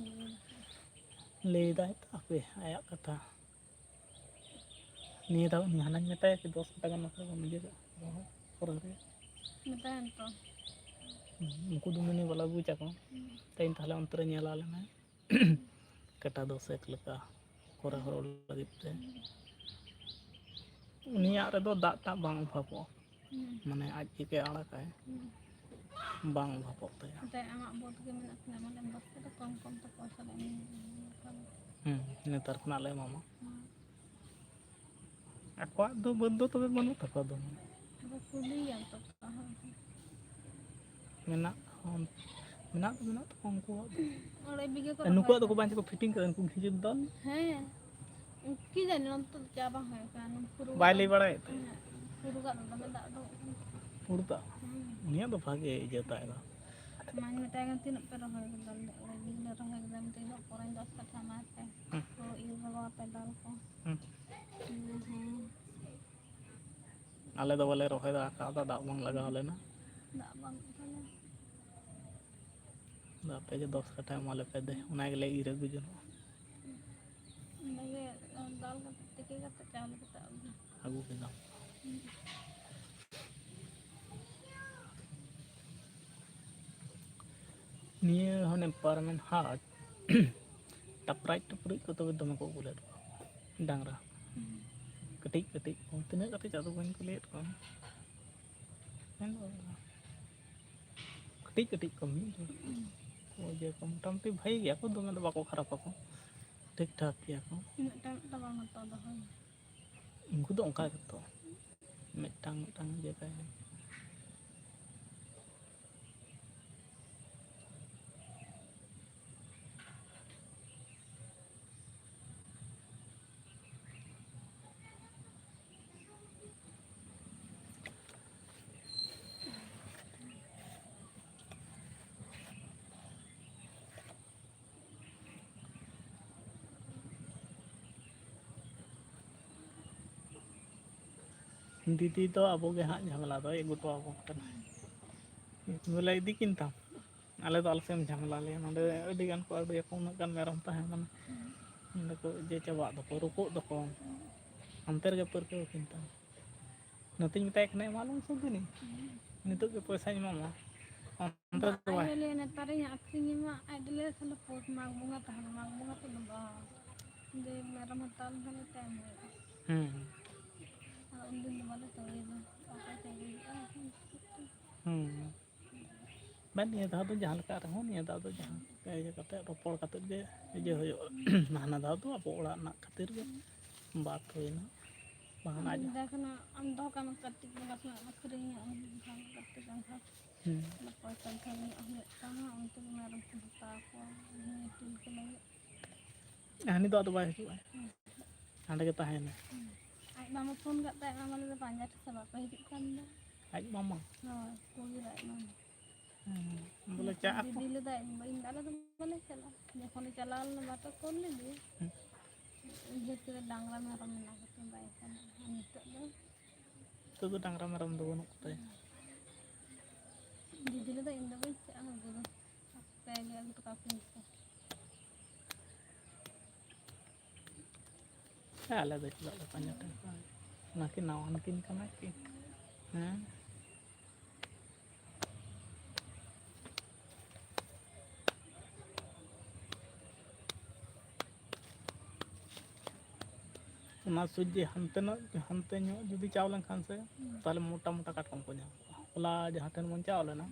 ᱞᱟᱹᱭᱫᱟᱭ ᱛᱚ ᱦᱟᱯᱮ ᱟᱭᱟᱜ ᱠᱟᱛᱷᱟ ᱱᱤᱭᱟᱹ ᱫᱷᱟᱣ ᱦᱟᱱᱟᱧ ᱢᱮᱛᱟᱭᱟ ᱠᱤ 10 ᱠᱟᱴᱷᱟ ᱜᱟᱱ ᱤᱭᱟᱹ ᱠᱟᱜ ᱠᱚᱨᱟᱣ ᱨᱮᱭᱟᱜ᱾ ᱢᱮᱛᱟᱭᱟᱢ ᱛᱚ᱾ ᱩᱱᱠᱩ ᱫᱚ ᱢᱤᱱᱤ ᱵᱟᱞᱟ ᱵᱩᱡ ᱟᱠᱚ ᱛᱮᱦᱮᱧ ᱛᱟᱦᱞᱮ ᱚᱱᱛᱮ ᱨᱮ ᱧᱮᱞ ᱟᱞᱮ ᱢᱮ᱾ ᱠᱟᱴᱟ 10 ᱞᱮᱠᱟ ᱠᱚᱨᱟᱣ ᱦᱚᱲ ᱞᱟᱹᱜᱤᱫ ᱛᱮ ᱩᱱᱤᱭᱟᱜ ᱨᱮᱫᱚ ᱫᱟᱜ ᱴᱟᱜ ᱵᱟᱝ ᱚᱵᱷᱟᱵᱚᱜᱼᱟ, ᱢᱟᱱᱮ ᱟᱡ ᱛᱮᱜᱮ ᱟᱲᱟᱜᱟᱭ ᱵᱟᱝ ᱚᱵᱷᱟᱵᱚᱜ ᱛᱟᱭᱟ᱾ ᱢᱮᱛᱟᱭ ᱟᱢᱟᱜ ᱵᱟᱹᱫᱽ ᱜᱮ ᱢᱮᱱᱟᱜ ᱛᱤᱧᱟᱹ ᱮᱢᱟᱞᱮᱢ 10 ᱠᱟᱴᱷᱟ ᱠᱚᱢ ᱠᱚᱢ ᱛᱮ ᱯᱚᱭᱥᱟ ᱞᱮ ᱱᱮᱛᱟᱨ ᱠᱷᱚᱱᱟᱜ ᱞᱮ ᱮᱢᱟᱢᱟ᱾ ᱟᱠᱚᱣᱟᱜ ᱫᱚ ᱵᱟᱹᱫᱽ ᱫᱚ ᱛᱚᱵᱮ ᱵᱟᱹᱱᱩᱜ ᱛᱟᱠᱚᱣᱟ ᱫᱚᱢᱮ᱾ ᱟᱫᱚ ᱠᱩᱞᱤᱭᱮᱢ ᱛᱚ ᱛᱟᱦᱚᱞᱮ᱾ ᱢᱮᱱᱟᱜ ᱢᱮᱱᱟᱜ ᱫᱚ ᱢᱮᱱᱟᱜ ᱛᱟᱠᱚᱣᱟ ᱩᱱᱠᱩᱣᱟᱜ ᱫᱚ᱾ 2.5 ᱵᱤᱜᱷᱟᱹ ᱠᱚ ᱱᱩᱠᱩᱣᱟᱜ ᱨᱚᱦᱚᱭ ᱫᱚᱠᱚ ᱵᱟᱧᱪᱤ ᱠᱚ ᱯᱷᱤᱴᱤᱝ ᱠᱟᱫᱟ ᱱᱩᱠᱩ ᱠᱷᱤᱡᱩᱨ ᱫᱟᱞ᱾ ᱦᱮᱸ ᱠᱤ ᱡᱟᱹᱱᱤ ᱱᱚᱱᱛᱮ ᱫᱚ ᱪᱟ ᱵᱟᱝ ᱦᱩᱭ ᱟᱠᱟᱱᱟ, ᱵᱟᱭ ᱯᱩᱨᱩᱜᱟᱜ ᱞᱟᱹᱭ ᱵᱟᱲᱟᱭᱮᱫ ᱛᱟᱦᱮᱸᱫ ᱯᱩᱨᱩᱜᱟᱜ ᱫᱚ ᱫᱚᱢᱮ ᱫᱟᱜ ᱩᱰᱩᱠᱚᱜ ᱠᱟᱱᱟ᱾ ᱯᱩᱨᱫᱟᱜ ᱩᱱᱤᱭᱟᱜ ᱫᱚ ᱵᱷᱟᱜᱮ ᱤᱭᱟᱹ ᱛᱟᱭ ᱫᱚ᱾ ᱢᱟᱧ ᱢᱮᱛᱟᱭ ᱠᱟᱱᱟ ᱛᱤᱱᱟᱹᱜ ᱯᱮ ᱨᱚᱦᱚᱭ ᱠᱮᱫᱟ, 2.5 ᱵᱤᱜᱷᱟᱹ ᱞᱮ ᱨᱚᱦᱚᱭ ᱠᱮᱫᱟ, ᱢᱤᱛᱟᱹᱧ ᱩᱱᱟᱹᱜ ᱯᱚᱨᱮᱧ 10 ᱠᱟᱴᱷᱟ ᱮᱢᱟᱭ ᱯᱮ᱾ ᱦᱳᱲᱳ ᱤᱨ ᱞᱟᱜᱟᱣ ᱟᱯᱮ ᱫᱟᱞ ᱠᱚ᱾ ᱦᱮᱸ ᱟᱞᱮ ᱫᱚ ᱵᱟᱞᱮ ᱨᱚᱦᱚᱭ ᱫᱟᱲᱮ ᱠᱟᱣᱫᱟ ᱫᱟᱜ ᱵᱟᱝ ᱞᱟᱜᱟᱣ ᱞᱮᱱᱟ᱾ ᱫᱟᱜ ᱵᱟᱹᱱᱩᱜ ᱛᱟᱞᱮ᱾ ᱟᱫᱚ ᱟᱯᱮᱜᱮ 10 ᱠᱟᱴᱷᱟ ᱮᱢᱟᱞᱮᱯᱮ ᱫᱮ ᱚᱱᱟ ᱜᱮᱞᱮ ᱤᱨ ᱟᱹᱜᱩ ᱡᱚᱱᱚᱜᱼᱟ᱾ ᱚᱸᱰᱮᱜᱮ ᱫᱟᱞ ᱠᱟᱛᱮ ᱛᱤᱠᱤ ᱠᱟᱛᱮ ᱪᱟᱣᱞᱮ ᱠᱟᱛᱮ ᱟᱹᱜᱩ᱾ ᱟᱹᱜᱩ ᱠᱮᱫᱟᱢ᱾ ᱱᱤᱭᱟᱹ ᱦᱟᱱᱮ ᱯᱟᱨᱚᱢᱮᱱ ᱦᱟᱴ ᱴᱟᱯᱨᱟᱡ ᱴᱩᱯᱨᱩᱡ ᱠᱚ ᱛᱚᱵᱮ ᱫᱚᱢᱮ ᱠᱚ ᱟᱹᱜᱩ ᱞᱮᱫ ᱠᱚᱣᱟ ᱰᱟᱝᱨᱟ᱾ ᱠᱟᱹᱴᱤᱡ ᱠᱟᱹᱴᱤᱡ ᱠᱚ ᱛᱤᱱᱟᱹᱜ ᱠᱟᱛᱮ ᱪᱚ ᱵᱟᱹᱧ ᱠᱩᱞᱤᱭᱮᱫ ᱠᱚᱣᱟ᱾ ᱠᱟᱹᱴᱤᱡ ᱠᱟᱹᱴᱤᱡ ᱠᱚ ᱢᱚᱴᱟᱢᱩᱴᱤ ᱵᱷᱟᱜᱮ ᱜᱮᱭᱟ ᱠᱚ ᱫᱚᱢᱮ ᱫᱚ ᱵᱟᱠᱚ ᱠᱷᱟᱨᱟᱯ ᱟᱠᱚ ᱴᱷᱤᱠ ᱴᱷᱟᱠ ᱜᱮᱭᱟ ᱠᱚ᱾ ᱢᱤᱫᱴᱟᱝ ᱢᱤᱫᱴᱟᱝ ᱵᱟᱢ ᱦᱟᱛᱟᱣ ᱫᱚᱦᱚ᱾ ᱩᱱᱠᱩ ᱫᱚ ᱚᱱᱠᱟ ᱜᱮᱛᱚ ᱢᱤᱫᱴᱟᱝ ᱢᱤᱫᱴᱟᱝ ᱡᱟᱭᱜᱟᱭ᱾ ᱫᱤᱫᱤ ᱫᱚ ᱟᱵᱚᱜᱮ ᱦᱟᱸᱜ ᱡᱷᱟᱢᱮᱞᱟ ᱫᱚᱭ ᱟᱹᱜᱩ ᱦᱚᱴᱚ ᱟᱵᱚᱱ ᱠᱟᱱᱟ᱾ ᱵᱚᱞᱮ ᱤᱫᱤ ᱠᱤᱱ ᱛᱟᱢ ᱟᱞᱮ ᱫᱚ ᱟᱞᱮ ᱥᱮᱫ ᱮᱢ ᱡᱷᱟᱢᱮᱞᱟ ᱞᱮᱭᱟ ᱱᱚᱸᱰᱮ ᱟᱹᱰᱤ ᱜᱟᱱ ᱠᱚ ᱟᱹᱜᱩᱭᱟᱠᱚ ᱩᱱᱟᱹᱜ ᱜᱟᱱ ᱢᱮᱨᱚᱢ ᱛᱟᱦᱮᱸ ᱠᱟᱱᱟ᱾ ᱚᱸᱰᱮ ᱠᱚ ᱤᱭᱟᱹ ᱪᱟᱵᱟᱜ ᱫᱚᱠᱚ ᱨᱩᱯᱩᱜ ᱫᱚᱠᱚ ᱦᱟᱱᱛᱮ ᱨᱮᱜᱮ ᱯᱟᱹᱨᱠᱟᱹᱣ ᱠᱤᱱ ᱛᱟᱢ᱾ ᱱᱚᱛᱮᱧ ᱢᱮᱛᱟᱭ ᱠᱟᱱᱟ ᱮᱢᱟᱞᱮᱢ ᱥᱚᱵᱫᱤᱱᱤ ᱱᱤᱛᱚᱜ ᱜᱮ ᱯᱚᱭᱥᱟᱧ ᱮᱢᱟᱢᱟ᱾ ᱚᱱᱛᱮ ᱵᱟ ᱫᱚ ᱟᱡ ᱵᱟᱭ ᱦᱚᱸᱭ ᱞᱟᱹᱭᱟ ᱱᱮᱛᱟᱨᱤᱧ ᱟᱹᱠᱷᱨᱤᱧᱮᱢᱟ ᱟᱡ ᱫᱚᱭ ᱞᱟᱹᱭᱟ ᱛᱟᱦᱞᱮ ᱯᱳᱥ ᱢᱟᱜᱽ ᱵᱚᱸᱜᱟ ᱛᱟᱦᱮᱱ ᱢᱟᱜᱽ ᱵᱚᱸᱜᱟ ᱛᱮᱫᱚ ᱵᱟᱝ᱾ ᱡᱮ ᱢᱮᱨᱚᱢ ᱦᱟᱛᱟᱣ ᱞᱮᱠᱷᱟᱱ ᱜᱮ ᱴᱟᱭᱤᱢ ᱦᱩᱭᱩᱜᱼᱟ᱾ ᱦᱩᱸ ᱟᱨ ᱩᱱᱫᱤᱱ ᱫᱚ ᱵᱟᱞᱮ ᱛᱟᱺᱜᱤᱭᱫᱟ ᱚᱠᱚᱭ ᱛᱟᱺᱜᱤᱭᱮᱫᱼᱟ᱾ ᱦᱩᱸ ᱵᱟᱝ ᱱᱤᱭᱟᱹ ᱫᱷᱟᱣ ᱫᱚ ᱡᱟᱦᱟᱸ ᱞᱮᱠᱟ ᱨᱮᱦᱚᱸ ᱱᱤᱭᱟᱹ ᱫᱷᱟᱣ ᱫᱚ ᱡᱟᱦᱟᱸ ᱤᱭᱟᱹ ᱠᱟᱛᱮᱫ ᱨᱚᱯᱚᱲ ᱠᱟᱛᱮᱫ ᱜᱮ ᱤᱭᱟᱹ ᱦᱩᱭᱩᱜᱼᱟ᱾ ᱦᱟᱱᱟ ᱫᱷᱟᱣ ᱫᱚ ᱟᱵᱚ ᱚᱲᱟᱜ ᱨᱮᱱᱟᱜ ᱠᱷᱟᱹᱛᱤᱨ ᱜᱮ ᱵᱟᱫ ᱦᱩᱭᱱᱟ᱾ ᱵᱟᱝᱠᱷᱟᱱ ᱟᱫᱚᱧ ᱟᱡ ᱢᱮᱛᱟᱭ ᱠᱟᱱᱟ ᱟᱢ ᱫᱚᱦᱚ ᱠᱟᱜ ᱢᱮ ᱠᱟᱹᱨᱛᱤᱠ ᱵᱚᱸᱜᱟ ᱥᱚᱢᱚᱭ ᱟᱹᱠᱷᱨᱤᱧᱟ ᱠᱟᱹᱨᱛᱤᱠ ᱟᱸᱜᱷᱟᱬ᱾ ᱦᱩᱸ ᱯᱚᱭᱥᱟ ᱰᱷᱮᱨ ᱧᱚᱜ ᱦᱩᱭᱩᱜ ᱛᱟᱢᱟ ᱚᱱᱛᱮ ᱜᱮ ᱢᱮᱨᱚᱢ ᱠᱚᱢ ᱦᱟᱛᱟᱣ ᱠᱚᱣᱟ ᱛᱤᱞᱠᱟᱹ ᱞᱟᱹᱜᱤᱫ᱾ ᱦᱟᱹᱱᱤ ᱫᱚ ᱟᱫᱚ ᱵᱟᱭ ᱦᱤᱡᱩᱜᱼᱟ ᱦᱟᱸᱰᱮ ᱜᱮ ᱛᱟᱦᱮᱱᱟᱭ᱾ ᱟᱡ ᱢᱟᱢᱟ ᱯᱷᱳᱱ ᱠᱟᱜ ᱛᱟᱦᱮᱸᱫ ᱢᱟᱢᱟ ᱞᱟᱹᱭᱫᱟ ᱯᱟᱸᱡᱟ ᱴᱷᱮᱥᱟ ᱵᱟᱯᱮ ᱦᱤᱡᱩᱜ ᱠᱟᱱ ᱫᱚ᱾ ᱟᱡ ᱢᱟᱢᱟ ᱦᱳᱭ ᱯᱩᱨᱵᱤ ᱫᱟ ᱟᱡ ᱢᱟᱢᱟ᱾ ᱵᱚᱞᱮ ᱪᱟᱜ ᱟᱠᱚ ᱫᱤᱫᱤ ᱞᱟᱹᱭᱫᱟᱭ ᱟᱞᱮ ᱫᱚ ᱵᱟᱞᱮ ᱪᱟᱞᱟᱜᱼᱟ ᱡᱚᱠᱷᱚᱱᱮ ᱪᱟᱞᱟᱣ ᱞᱮᱱᱟ ᱵᱟᱯᱮ ᱠᱳᱞ ᱞᱮᱫᱮᱭᱟ᱾ ᱩᱭᱦᱟᱹᱨ ᱠᱮᱫᱟ ᱰᱟᱝᱨᱟ ᱢᱮᱨᱚᱢ ᱢᱮᱱᱟᱜ ᱠᱚᱛᱤᱧ ᱵᱟᱭ ᱪᱟᱞᱟᱜᱼᱟ ᱟᱨ ᱱᱤᱛᱚᱜ ᱫᱚ᱾ ᱱᱤᱛᱚᱜ ᱫᱚ ᱰᱟᱝᱨᱟ ᱢᱮᱨᱚᱢ ᱫᱚ ᱵᱟᱹᱱᱩᱜ ᱠᱚᱛᱟᱭᱟ᱾ ᱫᱤᱫᱤ ᱞᱟᱹᱭᱫᱟ ᱤᱧ ᱫᱚ ᱵᱟᱹᱧ ᱪᱟᱜᱼᱟ ᱟᱹᱜᱩ ᱫᱚ ᱟᱯᱮ ᱜᱮ ᱟᱹᱜᱩ ᱦᱚᱴᱚ ᱠᱟᱠᱤᱱ ᱯᱮ᱾ ᱟᱞᱮ ᱫᱚ ᱪᱮᱫᱟᱜ ᱞᱮ ᱯᱟᱸᱡᱟ ᱴᱮᱥᱟᱜᱼᱟ ᱚᱱᱟᱠᱤ ᱱᱟᱣᱟᱱ ᱠᱤᱱ ᱠᱟᱱᱟ ᱠᱤ ᱦᱮᱸ᱾ ᱚᱱᱟ ᱥᱚᱡᱷᱮ ᱦᱟᱱᱛᱮ ᱧᱚᱜ ᱡᱩᱫᱤ ᱪᱟᱣ ᱞᱮᱱᱠᱷᱟᱱ ᱥᱮ ᱛᱟᱦᱚᱞᱮ ᱢᱚᱴᱟ ᱢᱚᱴᱟ ᱠᱟᱴᱠᱚᱢ ᱠᱚ ᱧᱟᱢ ᱠᱚᱜᱼᱟ᱾ ᱦᱚᱞᱟ ᱡᱟᱦᱟᱸ ᱴᱷᱮᱱ ᱵᱚᱱ ᱪᱟᱣ ᱞᱮᱱᱟ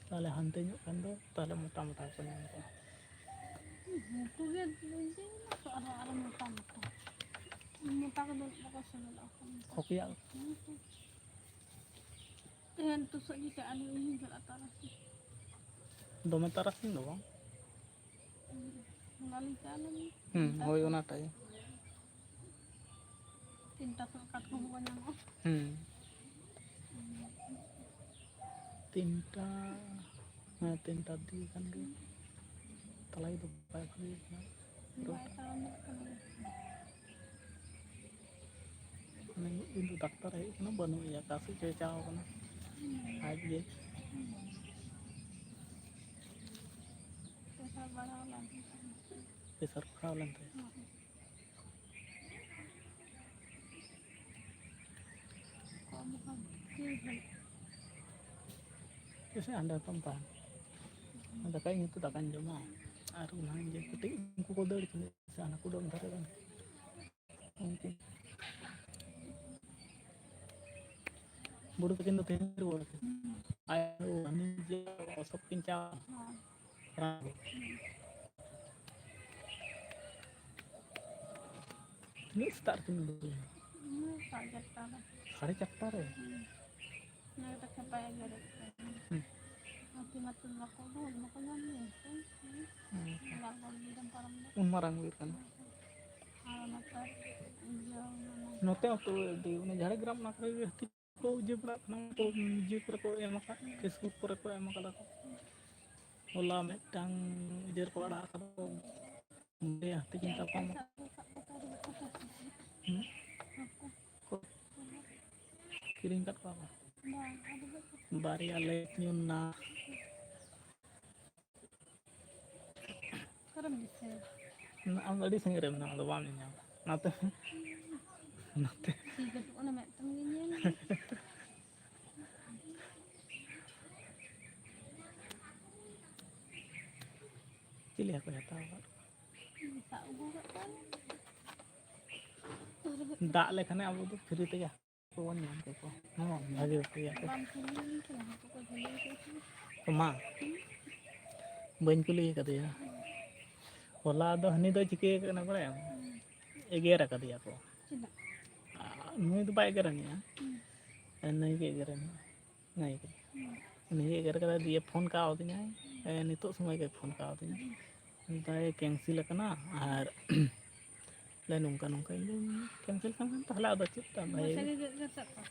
ᱛᱟᱦᱚᱞᱮ ᱦᱟᱱᱛᱮ ᱧᱚᱜ ᱠᱷᱟᱱ ᱫᱚ ᱛᱟᱦᱚᱞᱮ ᱢᱚᱴᱟ ᱢᱚᱴᱟ ᱜᱮᱠᱚ ᱧᱟᱢ ᱠᱚᱜᱼᱟ᱾ ᱩᱱᱠᱩ ᱜᱮ ᱟᱨᱚ ᱢᱚᱴᱟ ᱢᱚᱴᱟ ᱢᱚᱴᱟ ᱠᱚᱫᱚ ᱵᱟᱠᱚ ᱥᱤᱵᱤᱞᱟ᱾ ᱠᱷᱚᱠᱮᱭᱟᱜ ᱛᱮᱦᱮᱧ ᱛᱩᱥᱟᱹᱜ ᱜᱮ ᱪᱟᱜ ᱟᱹᱞᱤᱧ ᱤᱧ ᱪᱟᱞᱟᱜᱼᱟ ᱛᱟᱨᱟᱥᱤᱧ᱾ ᱫᱚᱢᱮ ᱛᱟᱨᱟᱥᱤᱧ ᱫᱚ ᱵᱟᱝ᱾ ᱦᱚᱞᱟ ᱵᱟᱹᱞᱤᱧ ᱪᱟᱞᱟᱣ ᱞᱮᱱᱟ ᱦᱳᱭ ᱚᱱᱟ ᱴᱟᱭᱤᱢ 3টা ᱥᱚᱢᱚᱭ ᱠᱟᱴᱠᱚᱢ ᱠᱚ ᱧᱟᱢᱚᱜᱼᱟ 3টা ᱦᱮᱸ 3টা ᱫᱤᱠ ᱠᱷᱟᱱ ᱜᱮ ᱛᱟᱞᱟᱭ ᱫᱚ ᱵᱟᱭ ᱵᱷᱟᱜᱮ ᱠᱟᱱᱟ ᱵᱟᱭ ᱛᱟᱲᱟᱢ ᱫᱟᱲᱮᱭᱟᱜ ᱠᱟᱱᱟ ᱢᱟᱱᱮ ᱢᱤᱫ ᱫᱤᱱ ᱫᱚ ᱰᱟᱠᱛᱟᱨ ᱦᱮᱡ ᱠᱟᱱᱟ ᱵᱟᱹᱱᱩᱜ-ᱮᱭᱟ ᱚᱠᱟ ᱥᱮᱫ ᱪᱚᱭ ᱪᱟᱣ ᱠᱟᱱᱟ ᱟᱡ ᱜᱮ ᱯᱮᱥᱟᱨ ᱵᱟᱲᱦᱟᱣ ᱞᱮᱱ ᱯᱮᱥᱟᱨ ᱵᱟᱲᱦᱟᱣ ᱞᱮᱱ ᱛᱟᱭᱟ ᱠᱚᱢ ᱠᱚᱢ ᱛᱤᱱ ᱜᱷᱟᱹᱲᱤᱡ ᱥᱮ ᱦᱟᱸᱰᱮ ᱠᱷᱚᱱ ᱛᱟᱦᱮᱱ ᱫᱟᱠᱟᱧ ᱱᱤᱛᱚᱜ ᱫᱟᱠᱟᱧ ᱡᱚᱢᱟ ᱟᱨ ᱚᱱᱟ ᱡᱮ ᱠᱟᱹᱴᱤᱡ ᱩᱱᱠᱩ ᱠᱚ ᱫᱟᱹᱲ ᱦᱚᱪᱚ ᱥᱮ ᱦᱟᱱᱟ ᱠᱩᱰᱟᱹᱢ ᱫᱷᱟᱨᱮ ᱨᱮᱱ ᱩᱱᱠᱩ ᱵᱩᱲᱩ ᱛᱟᱹᱠᱤᱱ ᱫᱚ ᱛᱮᱦᱮᱧ ᱨᱩᱣᱟᱹᱲ ᱟᱠᱤᱱ ᱟᱭᱳ ᱦᱟᱹᱱᱤ ᱡᱮ ᱚᱥᱳᱠ ᱠᱤᱱ ᱪᱟᱞᱟᱣ ᱛᱤᱱᱟᱹᱜ ᱥᱮᱛᱟᱜ ᱨᱮᱠᱤᱱ ᱩᱰᱩᱠ ᱞᱮᱱᱟ 4:30 ᱨᱮ 4:30 ᱨᱮ ᱚᱱᱟ ᱠᱷᱟᱯᱟᱭ ᱮᱜᱮᱨᱮᱫ ᱠᱚᱣᱟ ᱦᱟᱹᱛᱤ ᱢᱟᱛᱚ ᱵᱟᱠᱚ ᱧᱟᱢ ᱞᱮᱭᱟ ᱩᱱ ᱢᱟᱨᱟᱝ ᱵᱤᱨ ᱠᱟᱱᱟ ᱟᱨ ᱱᱮᱛᱟᱨ ᱤᱭᱟᱹ ᱱᱚᱛᱮ ᱦᱚᱸᱛᱚ ᱡᱷᱟᱲᱜᱨᱟᱢ ᱚᱱᱟ ᱠᱚᱨᱮ ᱦᱟᱹᱛᱤ ᱠᱚ ᱤᱭᱟᱹ ᱵᱟᱲᱟᱜ ᱠᱟᱱᱟ ᱤᱭᱟᱹ ᱠᱚᱨᱮ ᱠᱚ ᱮᱢ ᱟᱠᱟᱫ ᱯᱷᱮᱥᱵᱩᱠ ᱠᱚᱨᱮ ᱠᱚ ᱮᱢ ᱟᱠᱟᱫᱟ ᱠᱚ ᱦᱚᱞᱟ ᱢᱤᱫᱴᱟᱝ ᱤᱭᱟᱹ ᱨᱮᱠᱚ ᱟᱲᱟᱜ ᱟᱠᱟᱫᱟ ᱠᱚ ᱦᱟᱹᱛᱤ ᱠᱤᱱ ᱛᱟᱯᱟᱢ ᱠᱤᱨᱤᱧ ᱟᱠᱟᱫ ᱠᱚᱣᱟ ᱠᱚ ᱵᱟᱨᱭᱟ ᱞᱮ ᱧᱩᱨᱱᱟ ᱚᱠᱟᱨᱮᱢ ᱫᱤᱥᱟᱹᱭᱟ ᱟᱢ ᱫᱚ ᱟᱹᱰᱤ ᱥᱟᱺᱜᱤᱧ ᱨᱮ ᱢᱮᱱᱟᱢᱟ ᱟᱫᱚ ᱵᱟᱢ ᱧᱮᱞᱧᱟᱢᱟ ᱚᱱᱟᱛᱮ ᱱᱚᱛᱮ ᱴᱷᱤᱠ ᱜᱮ ᱚᱱᱟ ᱢᱤᱫᱴᱟᱝ ᱜᱮ ᱧᱮᱞ ᱪᱤᱞᱤ ᱦᱟᱹᱠᱩᱭ ᱦᱟᱛᱟᱣ ᱟᱠᱟᱫ ᱥᱟᱵ ᱟᱹᱜᱩ ᱠᱟᱜ ᱫᱟᱜ ᱞᱮᱠᱷᱟᱱᱮ ᱟᱵᱚ ᱫᱚ ᱯᱷᱨᱤ ᱛᱮᱜᱮ ᱦᱟᱹᱠᱩ ᱵᱚᱱ ᱧᱟᱢ ᱠᱮᱠᱚᱣᱟ ᱦᱮᱸ ᱵᱷᱟᱜᱮ ᱜᱮᱭᱟᱠᱚ ᱵᱟᱢ ᱠᱩᱞᱤᱭᱮᱧ ᱠᱟᱱᱟ ᱦᱟᱹᱠᱩ ᱠᱚ ᱡᱷᱟᱹᱞᱤ ᱠᱟᱱᱟ ᱢᱟ ᱵᱟᱹᱧ ᱠᱩᱞᱤ ᱠᱟᱫᱮᱭᱟ ᱦᱚᱞᱟ ᱫᱚ ᱦᱟᱹᱱᱤ ᱫᱚᱭ ᱪᱤᱠᱟᱹ ᱠᱟᱱᱟ ᱵᱟᱲᱟᱭᱟᱢ ᱮᱜᱮᱨ ᱟᱠᱟᱫᱮᱭᱟ ᱠᱚ ᱪᱮᱫᱟᱜ ᱱᱩᱭ ᱫᱚ ᱵᱟᱭ ᱮᱜᱮᱨᱟᱱᱤᱡᱼᱟ ᱱᱟᱹᱭ ᱜᱮ ᱮᱜᱮᱨᱟᱱᱤᱡᱼᱟ ᱱᱟᱹᱭ ᱜᱮ ᱩᱱᱤ ᱮᱜᱮᱨ ᱠᱟᱫᱟ ᱫᱤᱭᱮ ᱯᱷᱳᱱ ᱠᱟᱣᱫᱤᱧᱟᱭ ᱱᱤᱛᱚᱜ ᱥᱚᱢᱚᱭ ᱜᱮ ᱯᱷᱳᱱ ᱠᱟᱣᱫᱤᱧᱟ ᱢᱮᱱᱫᱟᱭ ᱠᱮᱱᱥᱮᱞ ᱟᱠᱟᱱᱟ ᱟᱨ ᱱᱚᱝᱠᱟ ᱱᱚᱝᱠᱟ ᱤᱧ ᱠᱮᱱᱥᱮᱞ ᱠᱟᱱ ᱠᱷᱟᱱ ᱛᱟᱦᱚᱞᱮ ᱟᱫᱚ ᱪᱮᱫ ᱵᱚᱨᱥᱟ ᱜᱮ ᱮᱜᱮᱨ ᱠᱟᱜ ᱠᱚᱣᱟ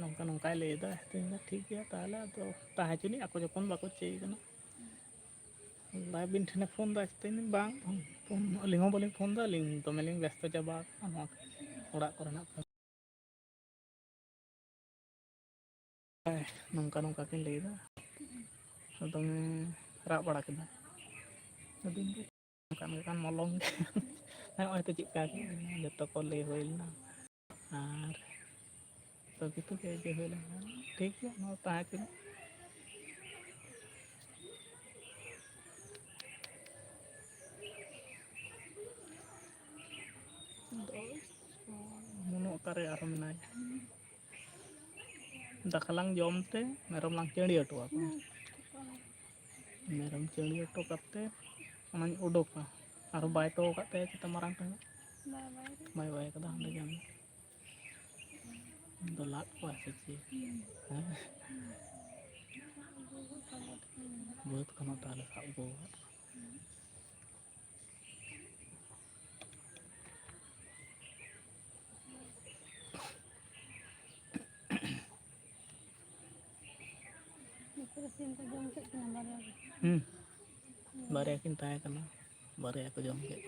ᱱᱚᱝᱠᱟ ᱱᱚᱝᱠᱟᱭ ᱞᱟᱹᱭᱫᱟ ᱴᱷᱤᱠ ᱜᱮᱭᱟ ᱛᱟᱦᱚᱞᱮ ᱟᱫᱚ ᱛᱟᱦᱮᱸ ᱦᱚᱪᱚᱱᱤᱡ ᱟᱠᱚ ᱡᱚᱠᱷᱚᱱ ᱵᱟᱠᱚ ᱪᱟᱹᱭ ᱠᱟᱱᱟ ᱟᱹᱵᱤᱱ ᱴᱷᱮᱱᱮ ᱯᱷᱳᱱ ᱮᱫᱟ ᱵᱟᱝ ᱟᱹᱞᱤᱧ ᱦᱚᱸ ᱵᱟᱹᱞᱤᱧ ᱯᱷᱳᱱ ᱮᱫᱟ ᱟᱹᱞᱤᱧ ᱫᱚᱢᱮᱞᱤᱧ ᱵᱮᱥᱛᱚ ᱪᱟᱵᱟ ᱟᱠᱟᱱᱟ ᱱᱚᱣᱟ ᱚᱲᱟᱜ ᱠᱚᱨᱮᱱᱟᱜ ᱱᱚᱝᱠᱟ ᱱᱚᱝᱠᱟ ᱠᱤᱱ ᱞᱟᱹᱭᱫᱟ ᱫᱚᱢᱮ ᱨᱟᱜ ᱵᱟᱲᱟ ᱠᱮᱫᱟ ᱚᱱᱠᱟᱱ ᱞᱮᱠᱟᱱ ᱢᱚᱞᱚᱝ ᱜᱮ ᱱᱚᱜᱼᱚᱭ ᱛᱚ ᱪᱮᱫᱠᱟ ᱡᱚᱛᱚ ᱠᱚ ᱞᱟᱹᱭ ᱦᱩᱭ ᱞᱮᱱᱟ ᱟᱨ ᱦᱩᱭ ᱞᱮᱱᱟ ᱴᱷᱤᱠ ᱜᱮᱭᱟ ᱱᱚᱣᱟ ᱛᱟᱦᱮᱸ ᱦᱚᱪᱚᱱᱤᱡ ᱢᱩᱱᱩ ᱚᱠᱟᱨᱮ ᱟᱨᱦᱚᱸ ᱢᱮᱱᱟᱭᱟ ᱫᱟᱠᱟ ᱞᱟᱝ ᱡᱚᱢ ᱛᱮ ᱢᱮᱨᱚᱢ ᱞᱟᱝ ᱪᱟᱹᱲᱤ ᱦᱚᱴᱚ ᱟᱠᱚᱣᱟ ᱢᱮᱨᱚᱢ ᱪᱟᱹᱲᱤ ᱦᱚᱴᱚ ᱠᱟᱛᱮᱫ ᱚᱱᱟᱧ ᱩᱰᱩᱠᱟ ᱟᱨᱦᱚᱸ ᱵᱟᱭ ᱦᱚᱴᱚ ᱟᱠᱟᱫ ᱛᱟᱭᱟ ᱪᱮᱛᱟ ᱢᱟᱨᱟᱝ ᱴᱟᱺᱰᱤ ᱵᱟᱭ ᱵᱟᱭ ᱠᱟᱫᱟ ᱚᱸᱰᱮ ᱜᱮ ᱫᱚ ᱞᱟᱫ ᱠᱚᱣᱟᱭ ᱥᱮ ᱪᱮᱫ ᱦᱮᱸ ᱵᱟᱹᱫᱽ ᱠᱷᱚᱱᱟᱜ ᱛᱟᱦᱚᱞᱮ ᱥᱟᱵ ᱟᱹᱜᱩ ᱟᱠᱟᱫ ᱠᱚᱣᱟ ᱥᱤᱢ ᱠᱚ ᱡᱚᱢ ᱠᱮᱫ ᱠᱤᱱᱟ ᱵᱟᱨᱭᱟ ᱜᱮ ᱵᱟᱨᱭᱟ ᱠᱤᱱ ᱛᱟᱦᱮᱸ ᱠᱟᱱᱟ ᱵᱟᱨᱭᱟ ᱠᱚ ᱡᱚᱢ ᱠᱮᱫ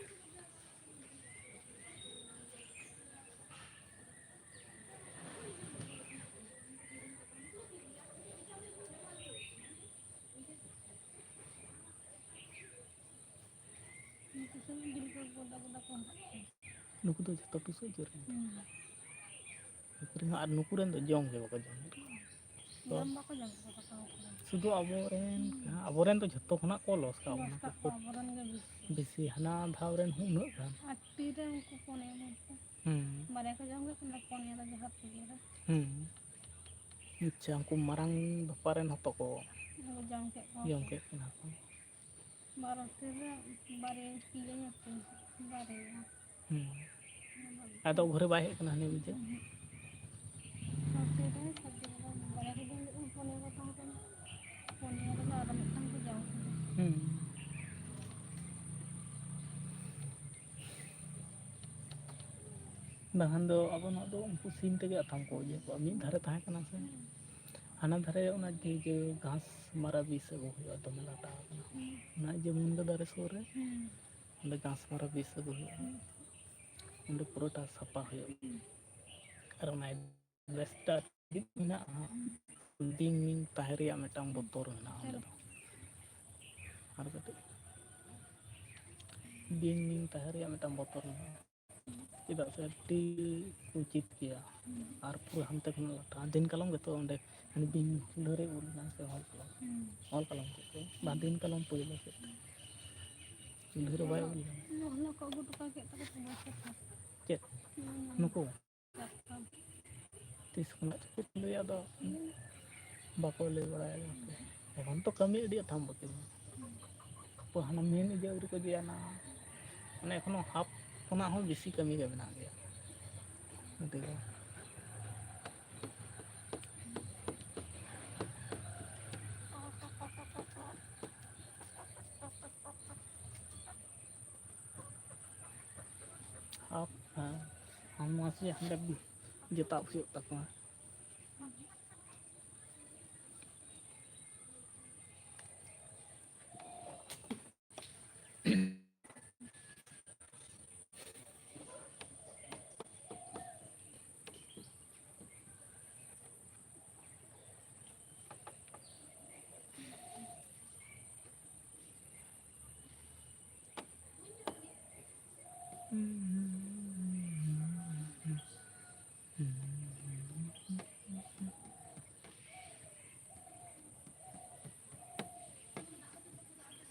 ᱱᱩᱠᱩ ᱫᱚ ᱡᱷᱚᱛᱚ ᱴᱩᱥᱩᱡ ᱟᱨ ᱱᱩᱠᱩ ᱨᱮᱱ ᱫᱚ ᱡᱚᱢ ᱜᱮ ᱵᱟᱠᱚ ᱡᱚᱢᱮᱫ ᱠᱚᱣᱟ ᱡᱚᱢ ᱵᱟᱠᱚ ᱡᱚᱢᱮᱫ ᱠᱚᱣᱟ ᱥᱩᱫᱷᱩ ᱟᱵᱚᱨᱮᱱ ᱫᱚ ᱡᱷᱚᱛᱚ ᱠᱷᱚᱱᱟᱜ ᱠᱚ ᱞᱚᱥ ᱠᱟᱜ ᱵᱚᱱᱟ ᱟᱵᱚᱨᱮᱱ ᱜᱮ ᱵᱮᱥᱤ ᱦᱟᱱᱟ ᱫᱷᱟᱣ ᱨᱮᱱ ᱦᱚᱸ ᱩᱱᱟᱹᱜ ᱜᱟᱱ ᱛᱤᱨᱮ ᱩᱱᱠᱩ ᱯᱩᱱᱭᱟ ᱵᱟᱨᱭᱟ ᱠᱚ ᱡᱚᱢ ᱠᱮᱫ ᱠᱤᱱᱟ ᱯᱩᱱᱭᱟ ᱫᱚ ᱡᱟᱦᱟᱸ ᱛᱤᱜᱤ ᱟᱪᱪᱷᱟ ᱩᱱᱠᱩ ᱢᱟᱨᱟᱝ ᱵᱮᱯᱟᱨ ᱨᱮᱱ ᱦᱚᱸᱛᱚ ᱠᱚ ᱡᱚᱢ ᱠᱚᱣᱟ ᱠᱮᱫ ᱠᱤᱱᱟ ᱠᱚ 12ᱴᱤ ᱨᱮ ᱵᱟᱨᱭᱟ ᱯᱮᱭᱟᱧ ᱟᱹᱠᱷᱨᱤᱧ ᱵᱟᱨᱭᱟ ᱟᱫᱚ ᱜᱷᱩᱨᱮ ᱵᱟᱭ ᱦᱮᱡ ᱟᱠᱟᱱᱟ ᱦᱟᱹᱱᱤ ᱵᱩᱡᱷᱟᱹᱜ ᱵᱟᱨᱭᱟ ᱠᱚ ᱡᱚᱢ ᱠᱮᱫ ᱠᱷᱟᱱ ᱯᱩᱱᱭᱟ ᱠᱚ ᱛᱟᱦᱮᱸ ᱠᱟᱱᱟ ᱯᱩᱱᱭᱟ ᱨᱮ ᱵᱟᱠᱷᱟᱱ ᱫᱚ ᱟᱵᱚᱱᱟᱜ ᱫᱚ ᱩᱱᱠᱩ ᱥᱤᱢ ᱛᱮᱜᱮ ᱟᱛᱷᱟᱢ ᱠᱚ ᱤᱭᱟᱹ ᱠᱚᱣᱟ ᱢᱤᱫ ᱫᱷᱟᱨᱮ ᱛᱟᱦᱮᱸ ᱠᱟᱱᱟ ᱥᱮ ᱦᱟᱱᱟ ᱫᱷᱟᱨᱮ ᱚᱱᱟ ᱡᱮ ᱜᱷᱟᱥ ᱢᱟᱨᱟ ᱵᱤᱥ ᱟᱹᱜᱩ ᱦᱩᱭᱩᱜᱼᱟ ᱫᱚᱢᱮ ᱞᱟᱴᱟ ᱟᱠᱟᱱᱟ ᱚᱱᱟ ᱡᱮ ᱢᱩᱱᱜᱟᱹ ᱫᱟᱨᱮ ᱥᱩᱨ ᱨᱮ ᱚᱸᱰᱮ ᱜᱷᱟᱥ ᱢᱟᱨᱟ ᱵᱤᱥ ᱟᱹᱜᱩ ᱦᱩᱭᱩᱜᱼᱟ ᱚᱸᱰᱮ ᱯᱩᱨᱟᱹᱴᱟ ᱥᱟᱯᱷᱟ ᱦᱩᱭᱩᱜᱼᱟ ᱟᱨ ᱚᱱᱟ ᱮᱰᱵᱮᱥᱴᱟᱨ ᱢᱮᱱᱟᱜᱼᱟ ᱵᱤᱧ ᱛᱟᱦᱮᱸ ᱨᱮᱭᱟᱜ ᱢᱤᱫᱴᱟᱝ ᱵᱚᱛᱚᱨ ᱢᱮᱱᱟᱜᱼᱟ ᱚᱸᱰᱮ ᱫᱚ ᱟᱨ ᱠᱟᱹᱴᱤᱡ ᱵᱤᱧ ᱛᱟᱦᱮᱸ ᱨᱮᱭᱟᱜ ᱢᱤᱫᱴᱟᱝ ᱵᱚᱛᱚᱨ ᱢᱮᱱᱟᱜᱼᱟ ᱪᱮᱫᱟᱜ ᱥᱮ ᱟᱹᱰᱤ ᱩᱪᱤᱛ ᱜᱮᱭᱟ ᱟᱨ ᱯᱩᱨᱟᱹ ᱦᱟᱱᱛᱮ ᱠᱷᱚᱱ ᱞᱟᱴᱟ ᱫᱤᱱ ᱠᱟᱞᱚᱢ ᱜᱮᱛᱚ ᱚᱸᱰᱮ ᱵᱤᱧ ᱪᱩᱞᱦᱟᱹ ᱨᱮ ᱩᱰ ᱮᱱᱟ ᱥᱮ ᱦᱚᱞ ᱠᱟᱞᱚᱢ ᱥᱮᱫ ᱛᱮ ᱵᱟᱝ ᱫᱤᱱ ᱠᱟᱞᱚᱢ ᱯᱳᱭᱞᱳ ᱥᱮᱫ ᱛᱮ ᱪᱩᱞᱦᱟᱹ ᱨᱮ ᱵᱟᱭ ᱩᱰ ᱞᱮᱱᱟ ᱦᱚᱞᱟ ᱠᱚ ᱟᱹᱜᱩ ᱦᱚᱴᱚ ᱠᱮᱫ ᱛᱟᱠᱚ ᱛᱚ ᱪᱮᱫ ᱱᱩᱠᱩ ᱛᱤᱥ ᱠᱷᱚᱱᱟᱜ ᱪᱚᱠᱚ ᱞᱟᱹᱭᱟ ᱟᱫᱚ ᱵᱟᱠᱚ ᱞᱟᱹᱭ ᱵᱟᱲᱟᱭᱟ ᱮᱠᱷᱚᱱ ᱛᱚ ᱠᱟᱹᱢᱤ ᱟᱹᱰᱤ ᱟᱛᱷᱟᱢ ᱵᱟᱹᱠᱤ ᱢᱮᱱᱟᱜᱼᱟ ᱦᱟᱱᱟ ᱢᱮᱱ ᱤᱫᱤ ᱟᱹᱣᱨᱤ ᱠᱚ ᱡᱚᱭᱮᱱᱟ ᱢᱟᱱᱮ ᱮᱠᱷᱚᱱᱳ ᱦᱟᱯ ᱠᱷᱚᱱᱟᱜ ᱦᱚᱸ ᱵᱮᱥᱤ ᱠᱟᱹᱢᱤ ᱜᱮ ᱢᱮᱱᱟᱜ ᱜᱮᱭᱟ ᱱᱚᱛᱮ ᱫᱚ ᱦᱮᱸ ᱢᱚᱡᱽ ᱜᱮ ᱦᱟᱸᱰᱮ ᱡᱚᱛᱟᱜ ᱦᱩᱭᱩᱜ ᱛᱟᱠᱚᱣᱟ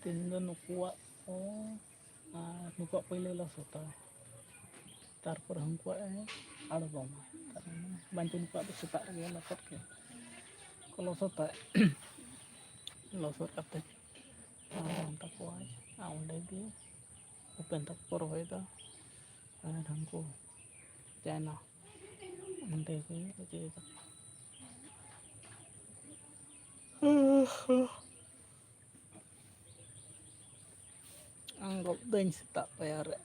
ᱛᱮᱦᱮᱧ ᱫᱚ ᱱᱩᱠᱩᱣᱟᱜ ᱠᱚ ᱟᱨ ᱱᱩᱠᱩᱣᱟᱜ ᱯᱳᱭᱞᱳ ᱞᱚᱥᱚᱫᱟ ᱛᱟᱨᱯᱚᱨᱮ ᱦᱟᱹᱱᱠᱩᱣᱟᱜ ᱮ ᱟᱬᱜᱚᱢᱟ ᱵᱟᱧᱪᱮ ᱱᱩᱠᱩᱣᱟᱜ ᱫᱚ ᱥᱮᱛᱟᱜ ᱨᱮᱜᱮ ᱞᱚᱥᱚᱫ ᱠᱮᱫ ᱠᱚ ᱞᱚᱥᱚᱫᱟ ᱞᱚᱥᱚᱫ ᱠᱟᱛᱮ ᱟᱬᱜᱚᱢ ᱛᱟᱠᱚᱣᱟᱭ ᱟᱨ ᱚᱸᱰᱮ ᱜᱮ ᱩᱯᱮᱱ ᱛᱟᱠᱚ ᱠᱚ ᱨᱚᱦᱚᱭᱮᱫᱟ ᱟᱨ ᱦᱟᱹᱱᱠᱩ ᱪᱟᱭᱱᱟ ᱚᱸᱰᱮ ᱜᱮ ᱤᱭᱟᱹᱭ ᱫᱟᱠᱚ ᱟᱸᱜᱚᱵ ᱫᱟᱹᱧ ᱥᱮᱛᱟᱜ ᱯᱟᱭᱟᱨ ᱨᱮ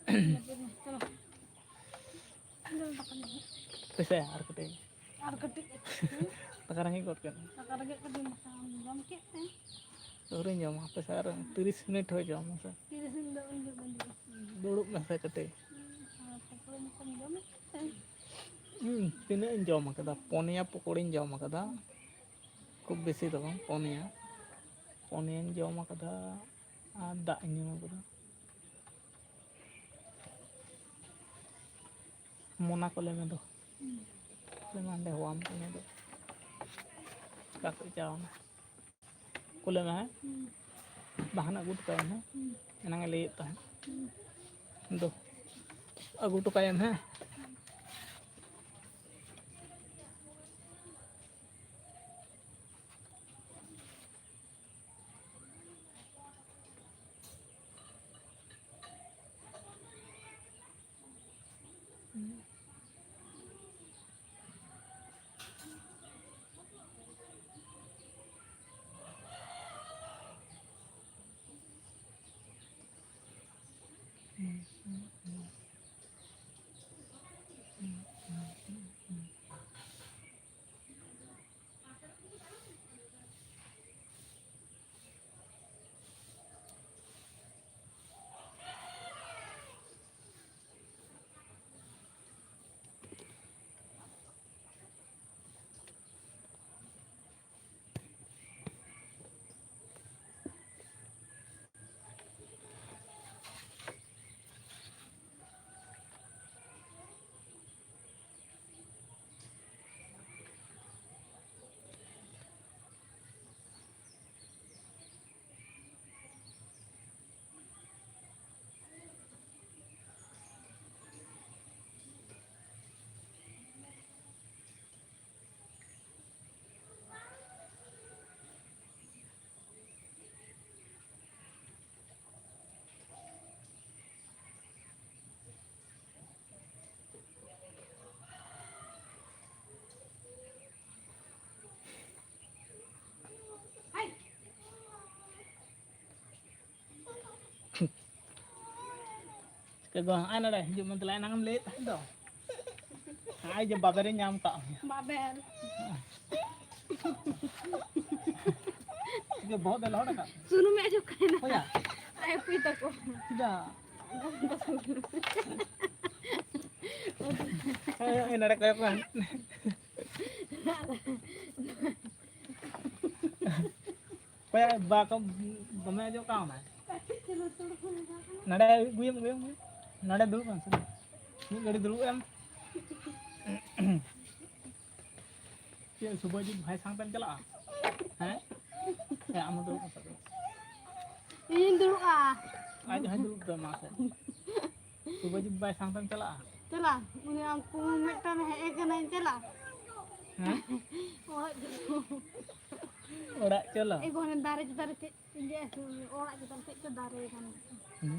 ᱦᱟᱯᱮᱥᱮ ᱟᱨ ᱠᱟᱹᱴᱤᱡ ᱫᱟᱠᱟ ᱨᱮᱸᱜᱮᱡ ᱜᱚᱫ ᱠᱮᱫ ᱫᱟᱠᱟ ᱨᱮᱸᱜᱮᱡ ᱠᱟᱹᱫᱤᱧ ᱫᱟᱠᱟᱢ ᱡᱚᱢ ᱠᱮᱫ ᱛᱮ ᱟᱹᱣᱨᱤᱧ ᱡᱚᱢᱟ ᱦᱟᱯᱮᱥᱮ ᱟᱨ 30 ᱢᱤᱱᱤᱴ ᱦᱚᱸ ᱡᱚᱢ ᱢᱮᱥᱮ ᱫᱩᱲᱩᱵ ᱢᱮᱥᱮ ᱠᱟᱹᱴᱤᱡ ᱛᱤᱱᱟᱹᱜ ᱤᱧ ᱡᱚᱢ ᱟᱠᱟᱫᱟ ᱯᱩᱱᱭᱟ ᱯᱚᱠᱳᱲᱤᱧ ᱡᱚᱢ ᱟᱠᱟᱫᱟ ᱠᱷᱩᱵ ᱵᱮᱥᱤ ᱫᱚ ᱵᱟᱝ ᱯᱩᱱᱭᱟᱧ ᱡᱚᱢ ᱟᱠᱟᱫᱟ ᱟᱨ ᱫᱟᱜ ᱤᱧ ᱧᱩ ᱟᱠᱟᱫᱟ ᱢᱚᱱᱟ ᱠᱚ ᱞᱟᱹᱭ ᱢᱮ ᱫᱚ ᱚᱸᱰᱮ ᱦᱚᱦᱚᱣᱟᱢ ᱠᱟᱱᱟ ᱫᱚ ᱚᱠᱟ ᱥᱮᱫ ᱪᱟᱞᱟᱣᱱᱟ ᱠᱩᱞᱮ ᱢᱮ ᱦᱮᱸ ᱵᱟᱦᱟᱱ ᱟᱹᱜᱩ ᱦᱚᱴᱚ ᱠᱟᱭᱢᱮ ᱦᱮᱸ ᱮᱱᱟᱝ ᱮ ᱞᱟᱹᱭᱮᱫ ᱛᱟᱦᱮᱸᱫ ᱫᱚ ᱟᱹᱜᱩ ᱦᱚᱴᱚ ᱠᱟᱭᱮᱢ ᱦᱮᱸ ᱪᱤᱠᱟᱹ ᱫᱚ ᱱᱚᱜᱼᱚᱭ ᱱᱚᱰᱮ ᱦᱤᱡᱩᱜ ᱢᱮ ᱫᱮᱞᱟ ᱮᱱᱟᱝ ᱮᱢ ᱞᱟᱹᱭᱮᱫ ᱛᱟᱦᱮᱸᱫ ᱫᱚ Ai je babere nyam tak. बाबेर Je बहुत लौट का. सुनो मैं जो कहना हो या. आए पी तको Tidak. Ini ada kayak apa? Kayak bakal bame jo काम है. Nada guyam. Nada dulu kan. Ini gadi dulu em. Ya सुबह जी भाई सांग पेन चला. हैं? Ya am dulu kan. ini dulu ah Aja dulu tuh mas. Subuh ji भाई सांग पेन चला. चला उन्हें आपको मिट्टा में एक नहीं चला हैं? और Udah चला. एक होने दारे ये orang kita itu darai kan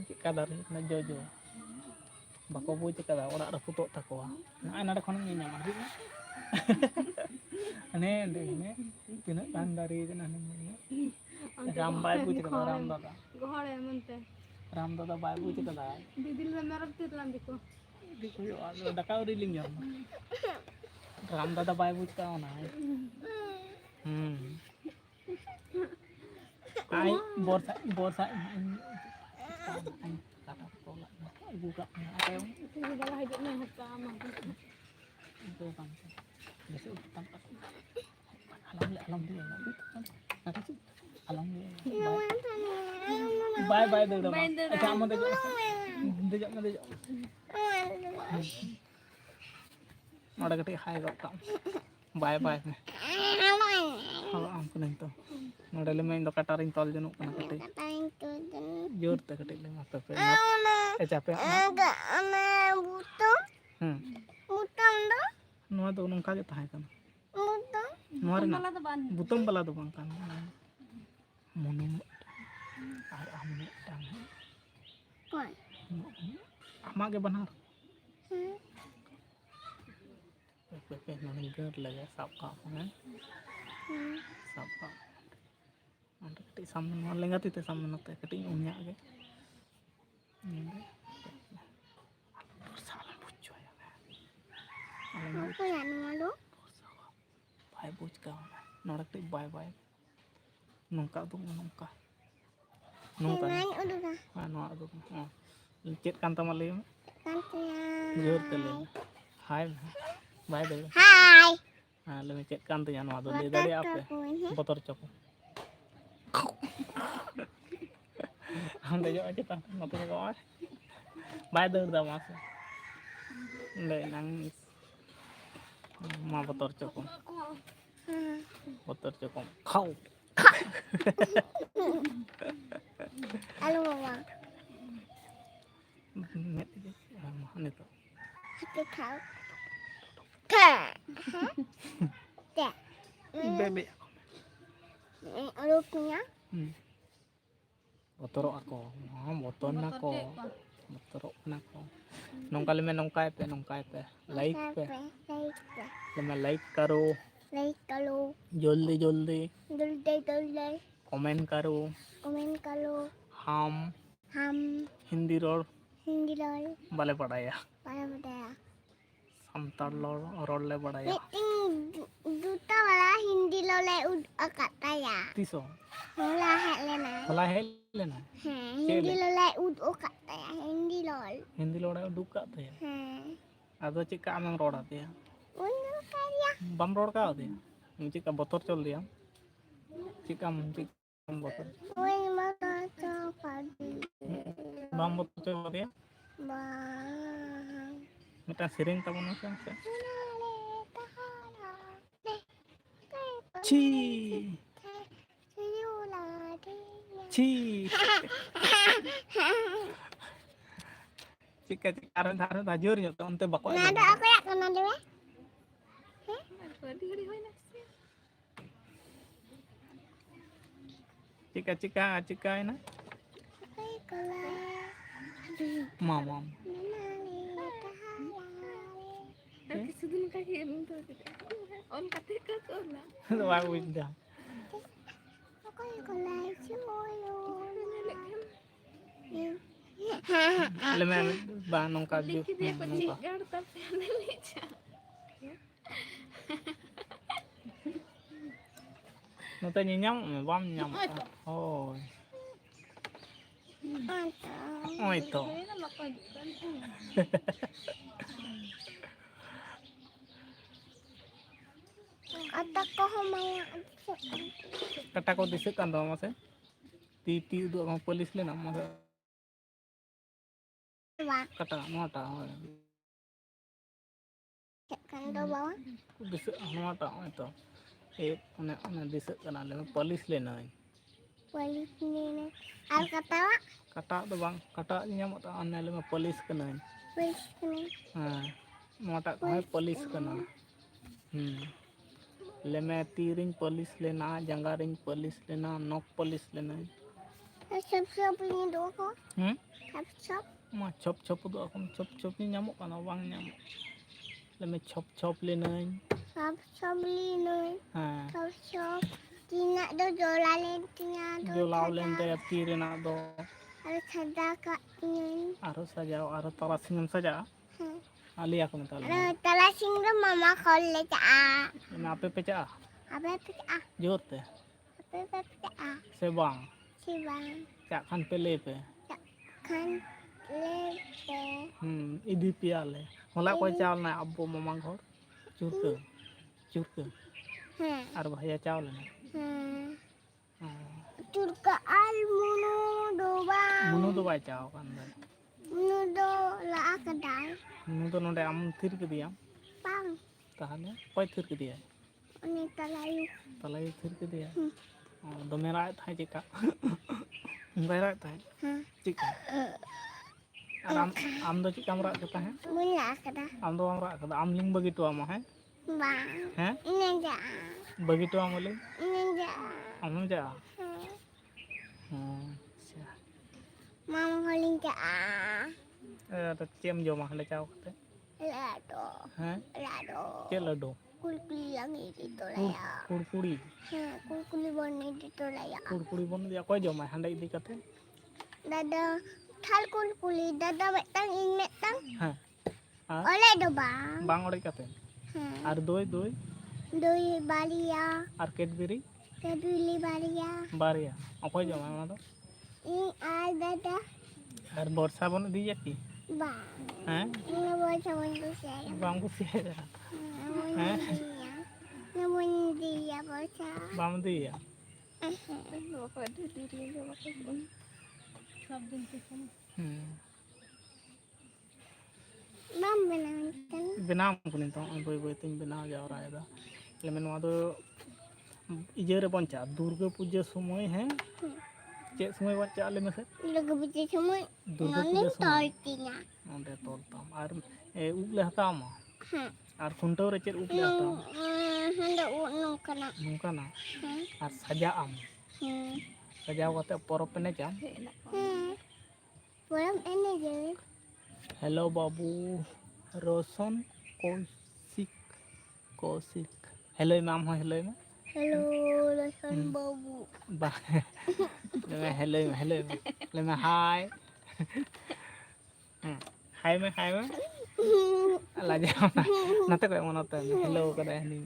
Cika dari na jojo. Bako bu cika da ora putok takoa. Na ana khon ngi nyama di. Ane tina kan dari kana ni. Rambai bu cika da ram dada. घोड़े मनते Ram dada bai bu cika da. दीदी ने मेरा तिरलाम देखो Di ko yo ada ka uri ling yam. Ram dada bai bu cika ona. Ai borsa kata tolak buka apa yang ini dalam hidupnya harta aman itu kan biasa tanpa alhamdulillah alhamdulillah bye dulu kamu dejak ada ketik hai kok bye kalau ampun itu nada lima indo kataring tol jenuk kana ketik jor te ketik lima tapi capek enggak ana butuh butuh dah nua do nongka ge tahan kan butuh nua rena malah tuh ban butung bala do bang kan monum ar amne tang koi ama ge benar pepe nani ger lagi sapa kan sapa anda ketik samun nua lengat itu samun nate ketik unyak ge ini salam bucu ya apa ya malu bye buc ka nora ketik bye nongka tu nongka nongka udah dah nua tu cek kan tamale kantian jor tele hai bye deh hai le cek kan tu ya nua tu le dari apa motor cok anda jo aja tan motor cok bye deh dah mas le nangis ma motor cok kau halo mama met aja mana tu hati kau kak bebe rupanya botorok ako boton ako botorok na ako nongka lime nongkai pe like pe lime like karo जल्दी कमेंट करो हम हिंदी रोड बाले पढ़ाया संताल रोड ले पढ़ाया दूता वाला हिंदी लोले कता या तीसो होला है लेना हिंदी लोले कता या हिंदी लोड दुका थे आदो चिका आम रोड आते हैं बम रोड का होती है चिका बोतर चल दिया चिका बोतर बम बोतर चल दिया मिटा सिरिंग तब ना से छी चिका धारण जोर ᱧᱚᱜ ᱛᱮ ᱚᱱᱛᱮ ᱵᱟᱠᱚ ᱱᱟᱫᱟ ᱚᱠᱚᱭᱟᱜ ᱠᱟᱱᱟ ᱫᱮᱣᱟ चिका है ना मामा Sudah kaki itu on kata kata lah. Wah udah. Aku kolai cuyo. Lemen bang nongka ju. ᱱᱚᱛᱮ ᱧᱮᱧᱟᱢ ᱢᱮ ᱵᱟᱢ ᱧᱟᱢ ᱠᱟᱜᱼᱟ ᱦᱳᱭ ᱱᱚᱜᱼᱚᱭ ᱛᱚ Otak ko humaya. kata ko disik kan tama mase ti uduk ang polis le na mase Diba? kata nota hoy Kan do bawa? disik nota ito one disik kana le polis le na Walis ni. Al katawa? kata do bang kata nyamot ta an le polis kana Walis ni. ha nota ko polis kana ले मैं तीरिंग पुलिस लेना जंगारिंग पुलिस लेना नॉक पुलिस लेना Sop ni do ko. Sop. मा छप छप दो अपन छप ni nyamuk kana bang nyamuk ले मैं छप लेना Sop li no. हां Sop. Tina do jola len tina do. जो लाव लेते तीरे ना दो Al sada ka ni. आरो सजाओ आरो तारा सिंगम सजा आलिया को मत Tala singro mama kholle cha. मैं आपे पे चा Abe pa. जोर ते Abe pa. से बांग Si bang. चा खान पे ले पे Kan lepe. इदी पिया ले होला कोई चावल ना अब्बू मामा घर चुरके और भैया चावल ना Turka al munu do bang. मुनु तो बाय चाव kan Munu do la akadai. मुनु तो नोडे आम थिर के दिया Bang. ताहले कोई थिर के दिया Ini talayu. तलाई थिर के दिया दो मेरा था चिका मेरा था चिका और आम दो चिका मरा के है Mula kada. आम दो मरा के आम लिंग बगी तो आम है Bang. हैं Ini ja. बगी तो आम ले Ini ja. आम जा Mama holing ja. तो चेम जो महले चाव करते Lado. हैं Lado. के Laddu Kulkuli yang itu lah ya. कुड़कुड़ी Kulkuli warna itu lah ya. कुड़कुड़ी बन दिया कोई जो मैं हंडे इदी करते Dada thal kulkuli dada betang inget tang. हैं Oleh do bang. बांग ओड़े करते और दोई Doi balia. और कैडबेरी Keduli balia. बारिया कोई जो मैं तो Ini ada और वर्षा बन दी की bang. हैं Ini boleh sama itu saya. बांग को सिया Namun dia baca. बाम दिया Bapak diri bapak pun. Sabun kita. Mam benangkan. बनाम को नहीं तो कोई कोई तीन बना जा रहा है लेकिन वहाँ तो इजरे पंचा दुर्गा पूजा समय है चे समय बच्चा ले में से Lagu baca semua. Durga Ini पूजा समय tortinya. ओंडे तोलताम और उगले हताम और खुंटो रे चेर उगले हताम Hendak unung kena. नोंका ना और सजाआम सजाव कते परब पे ने जाम Pulang ini je. हेलो बाबू रोशन कौशिक हेलो मैम हो हेलो में Halo, Lasan Babu. बा ले हेलो ले मैं हाय हाय में लजाओ ना नते को मनते हेलो कदे हनी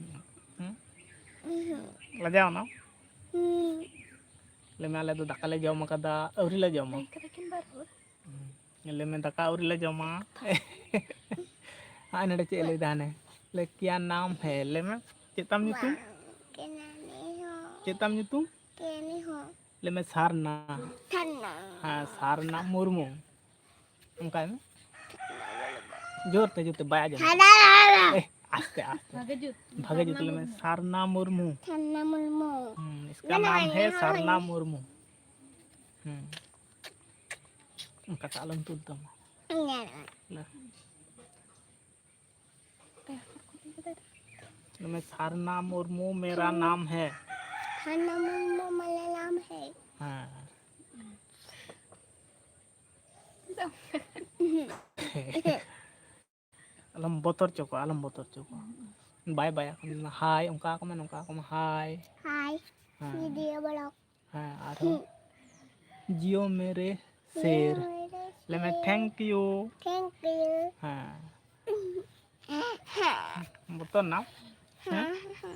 लजाओ ना ले मैं ले दो दाका ले जमा कदा औरी ले जमा ले मैं दाका औरी ले जमा आ नडे चे ले दाने ले क्या नाम है ले मैं चेतम nyutum चेतम nyutum Kini ho. ले मैं सारना Tanah. हाँ सारना मुर्मू उनका है जोर ते बाया जमा Ada. आस्ते भागे जुत ले मैं सारना मुर्मू Tanah mulmu. इसका नाम है सारना मुर्मू उनका कालम तुल दम मैं सारना मुर्मू मेरा नाम है Tanah mulmu malalam hai. हाँ alam botor coko bye bye hai उनका को मैं हाय Hai. Ini dia balok. हाँ और जियो मेरे शेर ले मैं थैंक यू Thank you. हाँ बोतर ना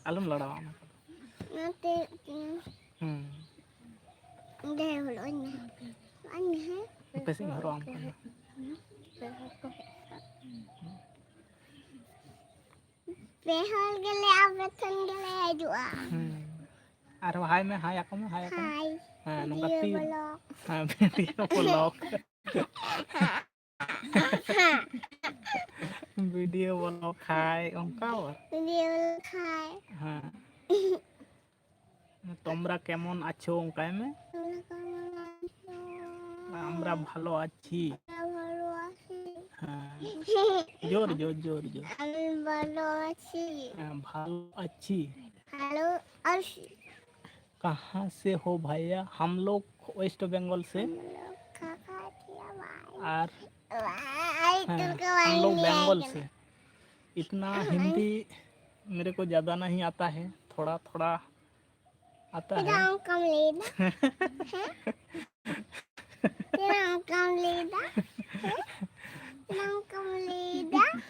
अलम लड़ावा Nanti deh ulunnya. Aneh. Pesi ngoro am kana. Behal gele abetan gele dua. Ar hai me hai ako me hai ako. Hai. Ha nong kati. Belok. Ha video vlog. Video vlog hai ongkau. Video khai. Ha তোমরা কেমন আছো অঙ্কাই মে আমরা ভালো আছি ভালো আছি হ্যাঁ জোর জোর জোর জোর আমি ভালো আছি ভালো আছি ভালো আছি कहाँ से हो भैया हम लोग वेस्ट बंगाल से और हम लोग बंगाल से इतना हिंदी मेरे को ज़्यादा नहीं आता है थोड़ा थोड़ा आता है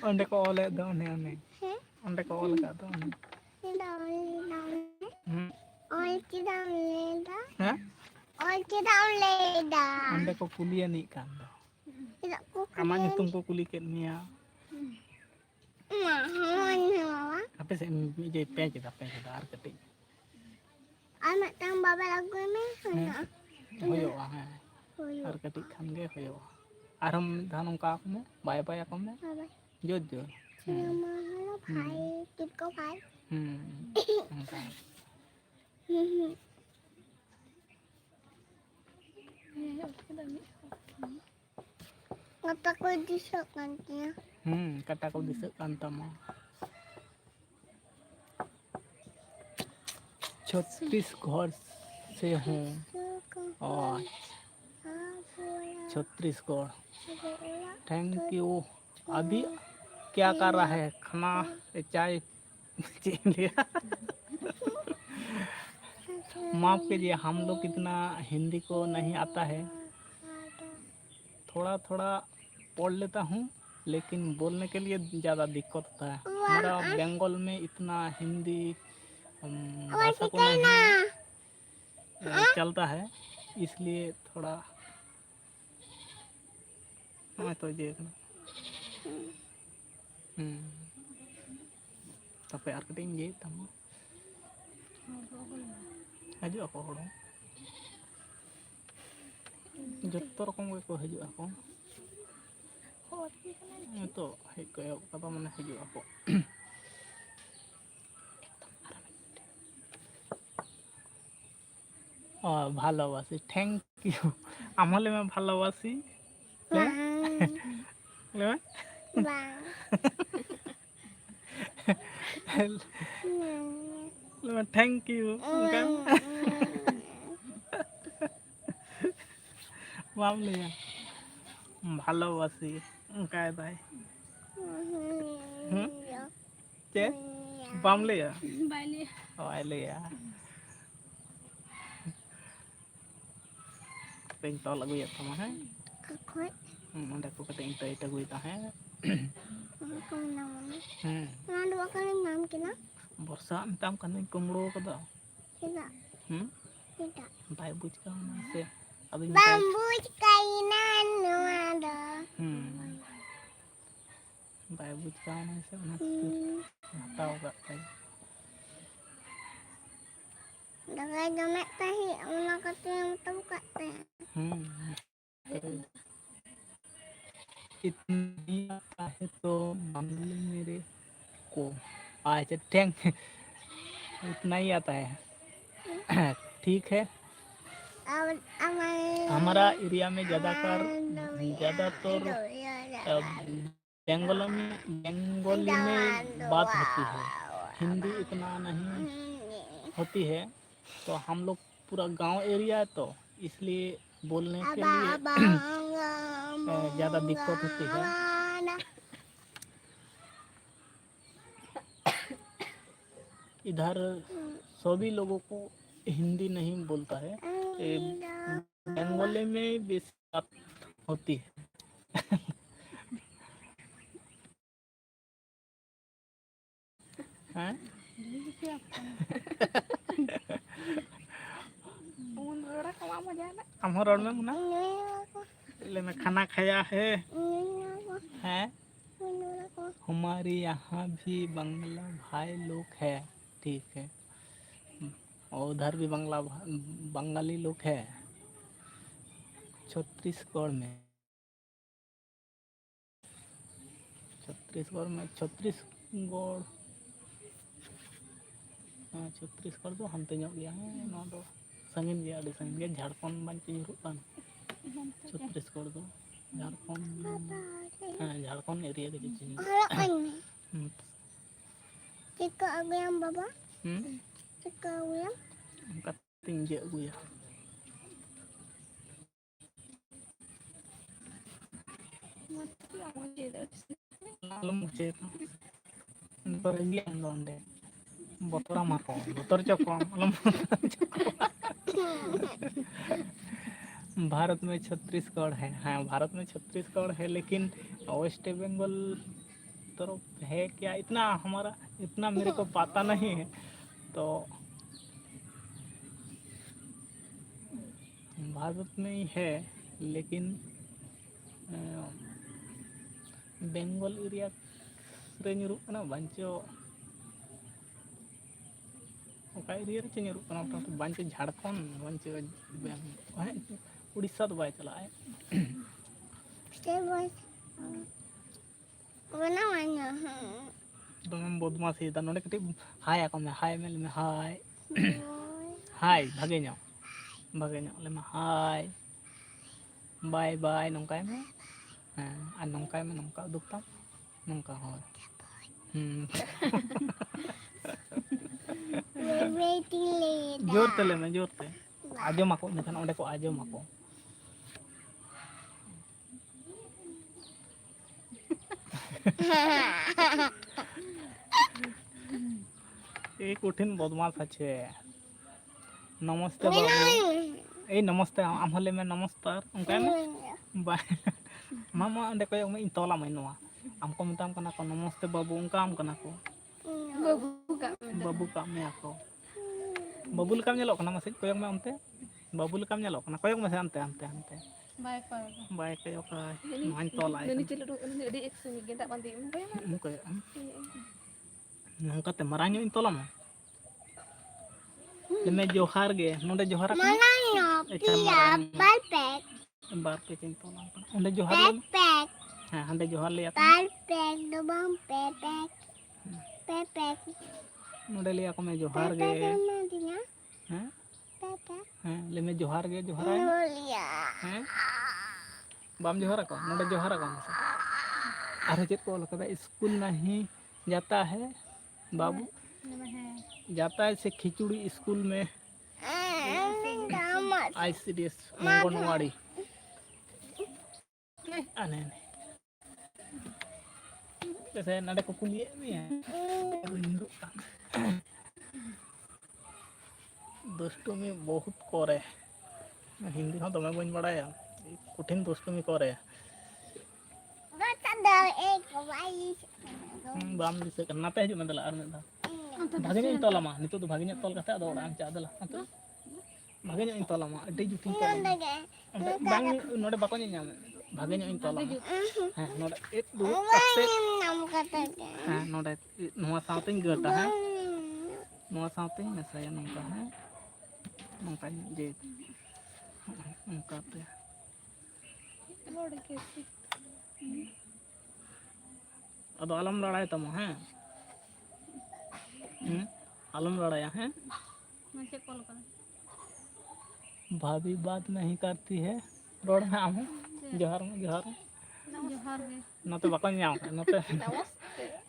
onde ko ole do ne one onde ko ole ka do ne Ol tidak leda. ha Ol tidak leda. onde ko kuliah ni kan do Tidak kuku. amak nyutung ko kuli ket nia Mana? apa sih je pe kita ar ketik Anak tambah lagu ni. hoyo ha ar ketik kan ge hoyo aram dhanong ka ko me bye bye ako me jod jod Hello, bhai. Tụt có bhai. Kata ko disok nantinya. kata ko disek kan tama 36 घर से हूँ और 36 घर थैंक यू अभी क्या कर रहा है खाना चाय लिया माफ कीजिए हम लोग इतना हिंदी को नहीं आता है थोड़ा थोड़ा पढ़ लेता हूँ लेकिन बोलने के लिए ज़्यादा दिक्कत होता है हमारा बंगाल में इतना हिंदी भाषा को नहीं चलता है इसलिए थोड़ा मैं तो देखना tapi arketing je tama haju ako horo jotto rokom ko haju ako itu hej ko kata mane haju ako ভালোবাসি থ্যাংক ইউ আমলে মে ভালোবাসি थैंक यू बाम लिया ভালোবাসি काय दाई चे बाम लिया बाय लिया पेन तो लगू ya sama hai onde ko kata inta ita gui ta hai dua kali nam kena ବର୍ଷା tam kan kumro kada tidak tidak bai buj ka na se abin bambuj kainan ada bai buj ka na se na tahu gak kai Dagai jamek tahi una kata yang tahu kat teh इतनी आता है तो मामले मेरे को अच्छा थैंक इतना ही आता है ठीक है हमारा एरिया में ज़्यादातर बंगाली में बात होती है हिंदी इतना नहीं होती है तो हम लोग पूरा गांव एरिया है तो इसलिए बोलने के लिए ज़्यादा दिक्कत होती है इधर सभी लोगों को हिंदी नहीं बोलता है बंगाली में बेसी बात होती है हैं आम रोड में मुना ले में खाना खाया है हैं हमारे यहाँ भी बंगला भाई लोग है ठीक है और उधर भी बंगाली लोग है छत्तीसगढ़ में छत्तीसगढ़ छत्तीसगढ़ तो हंते ᱧᱚᱜ ᱜᱮᱭᱟ ᱱᱚᱣᱟ ᱫᱚ ᱥᱟᱺᱜᱤᱧ ᱜᱮᱭᱟ ᱟᱹᱰᱤ ᱥᱟᱺᱜᱤᱧ ᱜᱮᱭᱟ ঝাড়খণ্ড ᱵᱟᱧᱪᱮ ᱧᱩᱨᱩᱜ ᱠᱟᱱ छत्तीसगढ़ दो झारखंड हाँ झारखंड एरिया के चीज चिक्का अगयम बाबा चिक्का अगयम उनका तिंजे अगुया आलम मुझे पर ये अंदर बतरा मारो बतर चको आलम भारत में छत्तीसगढ़ है हाँ भारत में छत्तीसगढ़ है लेकिन वेस्ट बंगाल तरफ है क्या इतना हमारा इतना मेरे को पता नहीं है तो भारत में ही है लेकिन बंगाल एरिया रे ᱧᱩᱨᱩᱜ ᱠᱟᱱᱟ ᱵᱟᱧᱪᱚ ओका एरिया रे ᱧᱩᱨᱩᱜ ᱠᱟᱱᱟ ᱵᱟᱧᱪᱚ झारखंड बंचो उड़ीसा तो बाय चला है दम बदमाशी दा नोडे कटी हाय आको में हाय मेल में हाय हाय भागे ᱧᱚᱜ ले में हाय बाय बाय नोंकाय में हां आ नोंकाय में नोंका उदुक ताम नोंका हो जोर तले में जोर ते आजो माको निखान ओंडे को आजो माको एक कठिन बदमाश अच्छे नमस्ते बाबू ए नमस्ते आम हले में नमस्कार उनका में बाय मामा ओंडे को में तोला में नोआ आमको मिताम कना को नमस्ते बाबू उनका आम कना को बाबू का में आको बाबू लकाम ñeलो कना मसे कोयक में अंते बाबू लकाम ñeलो कना कोयक में अंते अंते अंते बाय कोयक मान तोला Ini cilik di eksen kita panti मुको नंका ते मराño इन तोला में मैं जोहार गे नोडे जोहार का बार पे इन तोला ओंडे जोहार हां हंडे जोहार ले आता नोडे ले को मैं जोहार गे हैं हां ले मैं जोहार गे जोहार हैं बाम जोहार को नोडे जोहार को अरे चेत को लगा स्कूल नहीं जाता है बाबू जाता है से खिचड़ी स्कूल में आईसीडीएस अंगनवाड़ी अने जैसे नडे को कुलिए में दुष्टुमी बहुत करे हिंदी हाँ दमे बन बड़ाया कठिन दुष्टुमी करे बाम दिसे करना पे हजू दला आर में भागे ᱧᱚᱜ ᱛᱚᱞᱟ मा नितो तो भागे ᱧᱚᱜ तोल कते आदो ओड़ा चा दला अंत भागे ᱧᱚᱜ तोला मा अडी जुटी बांग नोडे बाको ᱧᱟᱢ भागे ᱧᱚᱜ तोला हां नोडे एक दो कते हां नोडे नोवा साउतेñ गटा हां नोवा साउतेñ मेसाया नोंका हां नोंका जे नोंका ते अदो आलम लड़ाई तम हैं आलम लड़ाया हैं भाभी बात नहीं करती है रोड में आम जोहार न तो बाको ᱧᱟᱢ न तो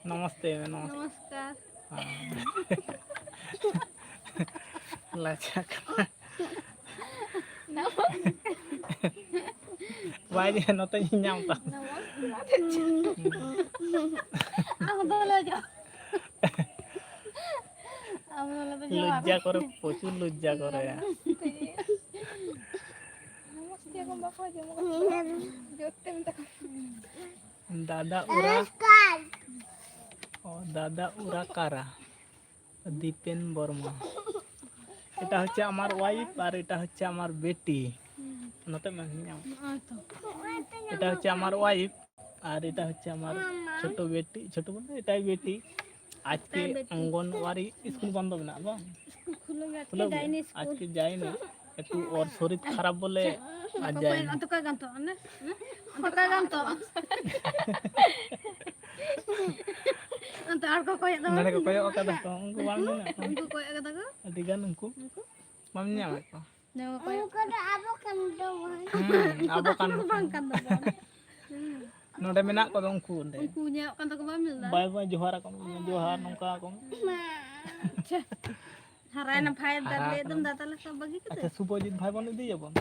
नमस्ते नमस्कार लाचा बाय जे न तो ᱧाम ता लज्जा करे प्रचुर लज्जा करे दादा उरा कारा दीपेन बर्मा এটা হচ্ছে আমার ওয়াইফ আর এটা হচ্ছে আমার বেটি নতে মামিয়া ওই তো এটা হচ্ছে আমার ওয়াইফ আর এটা হচ্ছে আমার ছোট বেটি ছোট বলতে এটাই বেটি আজকে অঙ্গনওয়াড়ি স্কুল বন্ধ না বাবা স্কুল খুলে গেছে খুলে যায়নি স্কুল আজকে যাইনি একটু ওর শরীর খারাপ বলে আজ যাইনি অত কয় গান তো না অত কয় গান তো অত আর কো কয় দাও nada ko koyo kada ko ungku bang na ko উনকু কয় কথা গো adigan ungku mam nya ko নেও কয় abo kan do abo kan bang kan do node menak ko ungku de uku nya kan to ko bamil da bye bye johar ko johar nongka ko হারায় না ভাই দালে একদম দাতালে সব বাকি কত acha subojit bhai bon di jabon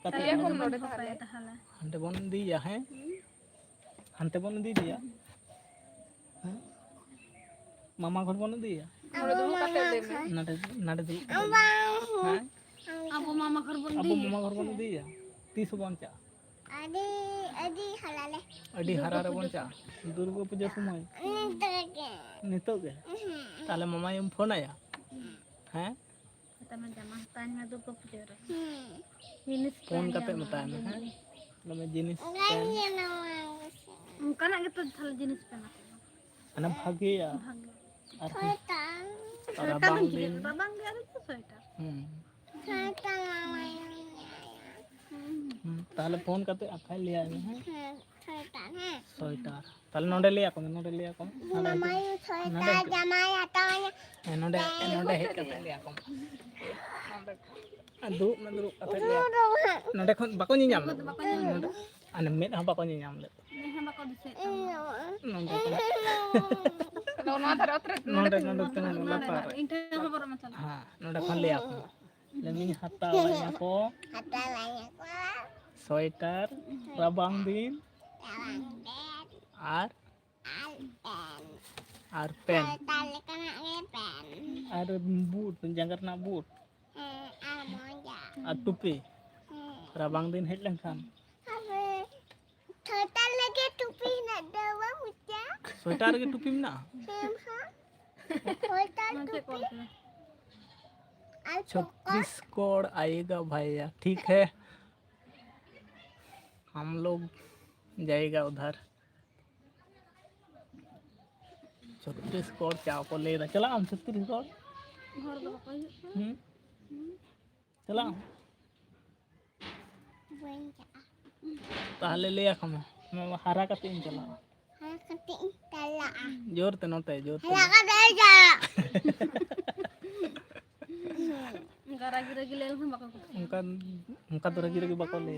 kata তাহলে এখন রোডে তাহলে তাহলে hante bon di ya he hante bon di dia mama ঘর bon di ya nade nade di Abu মামা ঘর বল abu mama ঘর bon di ya tisu bon cha আদি হালালে adi harare bon cha durga puja সময় নিতো গে তাহলে মামাই ফোন আয়া হ্যাঁ kata man jama tan na do ko putera minus phone কাতে মতায় না হ্যাঁ মানে জিনিস kana gitu hal jenis kana ana ভাগিয়া ভাগ্য আর শয়তান তারা শয়তান বাং কি দিন বাবাং গেল তো শয়তান শয়তান তাহলে ফোন কাতে আখাই লিয়া হ্যাঁ শয়তান হ্যাঁ সোয়েটার তাহলে নডে লিয়া কম মামাই শয়তান জামাই আটাওয়া node node hek kate liya kom adu nadru kate liya node khon bako ni nyam node ane met ha bako ni nyam le hamba ko dise node node node tengah lapar inta khabar matal ha node khon liya kom lemin hatta wanya ko sweater rabang din ar pen ar boot jangkar na boot ar tupi rabang din hej lengkhan Total lagi tupi nak dawa muda. sweater ge tupi na Total tupi. Chhattisgarh आएगा भैया ठीक है हम लोग जाएगा उधर छत्तीसगढ़ क्या को ले रहा चला हम छत्तीसगढ़ घर दो कोई चला ताहले ले आ कम मैं हरा का तीन चला जोर ते नोटे जोर ते gara gira gila lu bakal उनका उनका तो रगी रगी बको ले